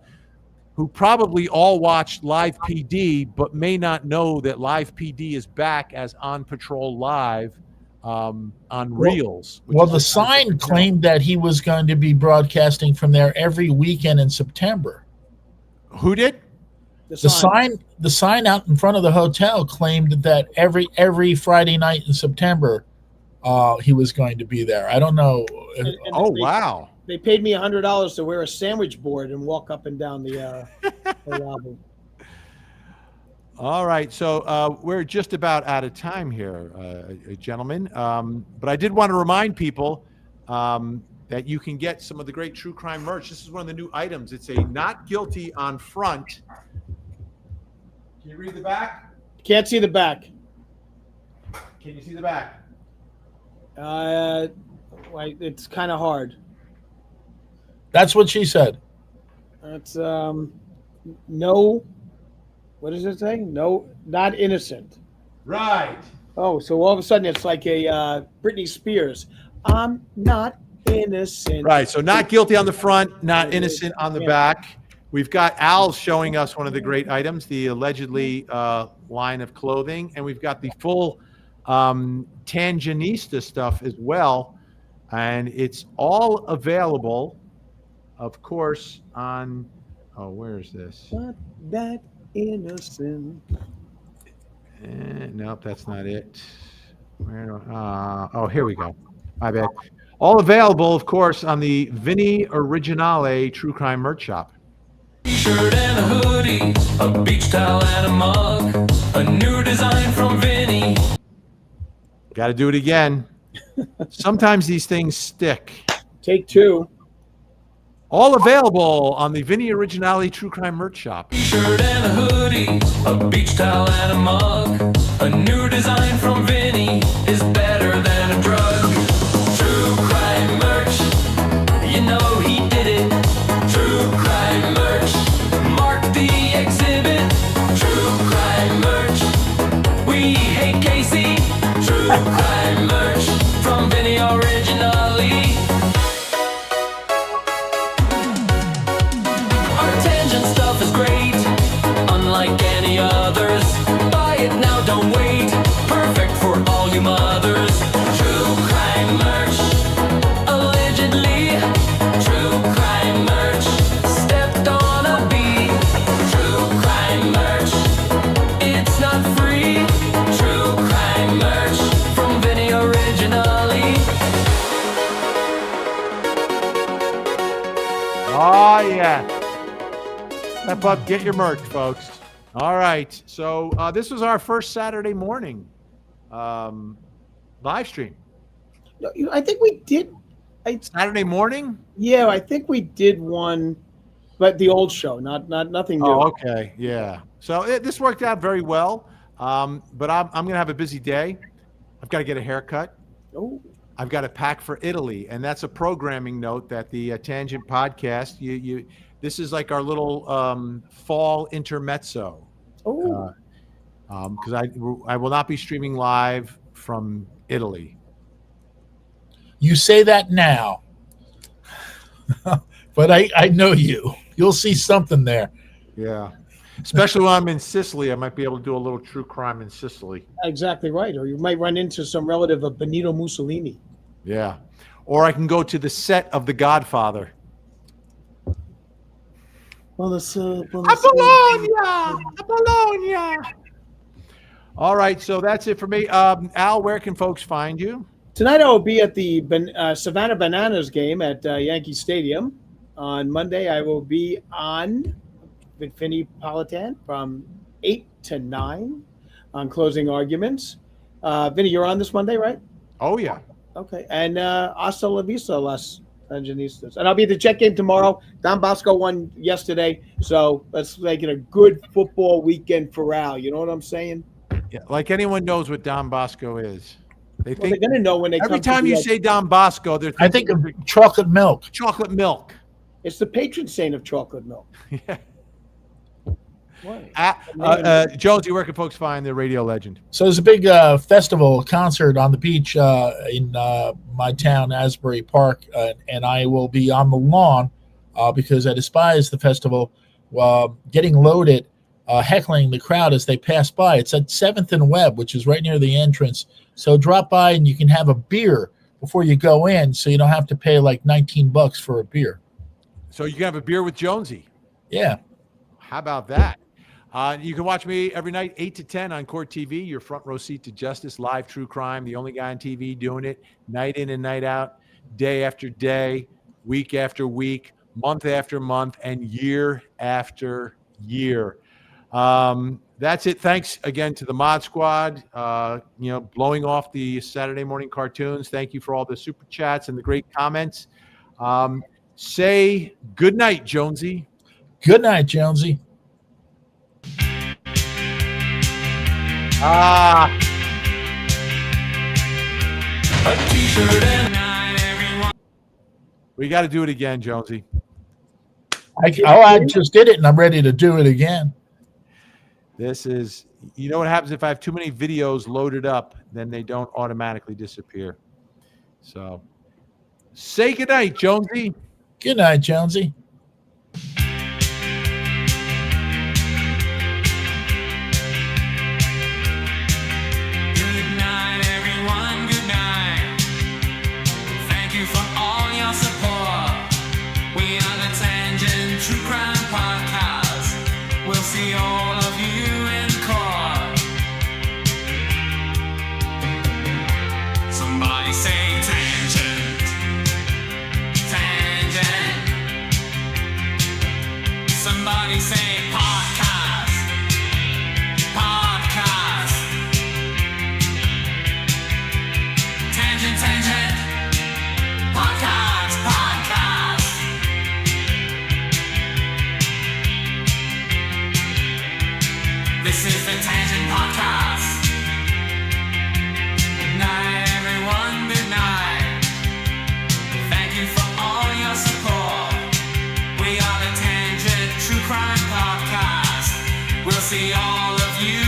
probably all watched Live PD, but may not know that Live PD is back as On Patrol Live on Reels. Well, the sign claimed that he was going to be broadcasting from there every weekend in September. Who did? The sign out in front of the hotel claimed that every Friday night in September, he was going to be there. I don't know. Wow! They paid me $100 to wear a sandwich board and walk up and down the lobby. All right, so we're just about out of time here, gentlemen. But I did want to remind people that you can get some of the great true crime merch. This is one of the new items. It's a not guilty on front. Can you read the back? Can't see the back. Can you see the back? It's kind of hard. That's what she said. It's no. What does it say? No, not innocent. Right. Oh, so all of a sudden it's like a Britney Spears. I'm not innocent. Right. So not guilty on the front, not innocent on the back. We've got Al showing us one of the great items, the allegedly line of clothing, and we've got the full Tangentfest stuff as well, and it's all available, of course, on. Oh, where is this? Not that innocent. Nope, that's not it. Here we go. My bad. All available, of course, on the Vinnie Originale True Crime Merch Shop. Shirt and a hoodie, a beach towel and a mug, a new design from Vinnie. Got to do it again. Sometimes these things stick. Take two. All available on the Vinnie Originale True Crime Merch Shop. Shirt and a hoodie, a beach towel and a mug, a new design from Vinnie is better than a drug. True crime merch, you know he did it. True crime merch, mark the exhibit. True crime merch, we hate Casey. True crime merch from Vinnie Originale. Our Tangent stuff is great, unlike any others. Buy it now, don't wait. Perfect for all you mothers. True crime merch, allegedly. True crime merch, stepped on a bee. True crime merch, it's not free. True crime merch from Vinnie Originale. Oh, yeah. Step up, get your merch, folks. All right. So this was our first Saturday morning live stream. No, I think we did. Saturday morning? Yeah, I think we did one, but the old show, not nothing new. Oh, okay. Yeah. So this worked out very well. But I'm going to have a busy day. I've got to get a haircut. Oh. I've got to pack for Italy, and that's a programming note that the Tangent podcast. This is like our little fall intermezzo. Oh. Because I will not be streaming live from Italy. You say that now, but I know you. You'll see something there. Yeah. Especially when I'm in Sicily, I might be able to do a little true crime in Sicily. Exactly right. Or you might run into some relative of Benito Mussolini. Yeah. Or I can go to the set of The Godfather. Apollonia! All right, so that's it for me. Al, where can folks find you? Tonight I will be at the Savannah Bananas game at Yankee Stadium. On Monday I will be on Vinnie Politan from 8 to 9 on closing arguments. Vinnie, you're on this Monday, right? Oh, yeah. Okay. And hasta la vista, Las Sandinistas. And I'll be at the Jet game tomorrow. Don Bosco won yesterday, so let's make it a good football weekend for Al. You know what I'm saying? Yeah, like anyone knows what Don Bosco is. They think they're going to know when they every come time to you say Don Bosco, they're I think of chocolate milk. chocolate milk. It's the patron saint of chocolate milk. Yeah. What? Jonesy, where can folks find the radio legend? So there's a big festival concert on the beach in my town, Asbury Park, and I will be on the lawn because I despise the festival, getting loaded, heckling the crowd as they pass by. It's at 7th and Webb, which is right near the entrance. So drop by and you can have a beer before you go in, so you don't have to pay like $19 for a beer. So you can have a beer with Jonesy. Yeah. How about that? You can watch me every night, 8 to 10 on Court TV, your front row seat to justice, live true crime, the only guy on TV doing it night in and night out, day after day, week after week, month after month, and year after year. That's it. Thanks again to the Mod Squad, blowing off the Saturday morning cartoons. Thank you for all the super chats and the great comments. Say good night, Jonesy. Good night, Jonesy. Ah. A t-shirt and everyone. We got to do it again, Jonesy. I just did it, and I'm ready to do it again. This is, you know what happens if I have too many videos loaded up, then they don't automatically disappear. So say good night, Jonesy. Good night, Jonesy. Good night, everyone. Good night. Thank you for all your support. We are the Tangent True Crime Podcast. We'll see all of you in court. Somebody say tangent. Tangent. Somebody say podcast. Podcast. Tangent, tangent. Podcast, podcast. This is the Tangent Podcast. Good night, everyone. Good night. Thank you for all your support. We are the Tangent True Crime Podcast. We'll see all of you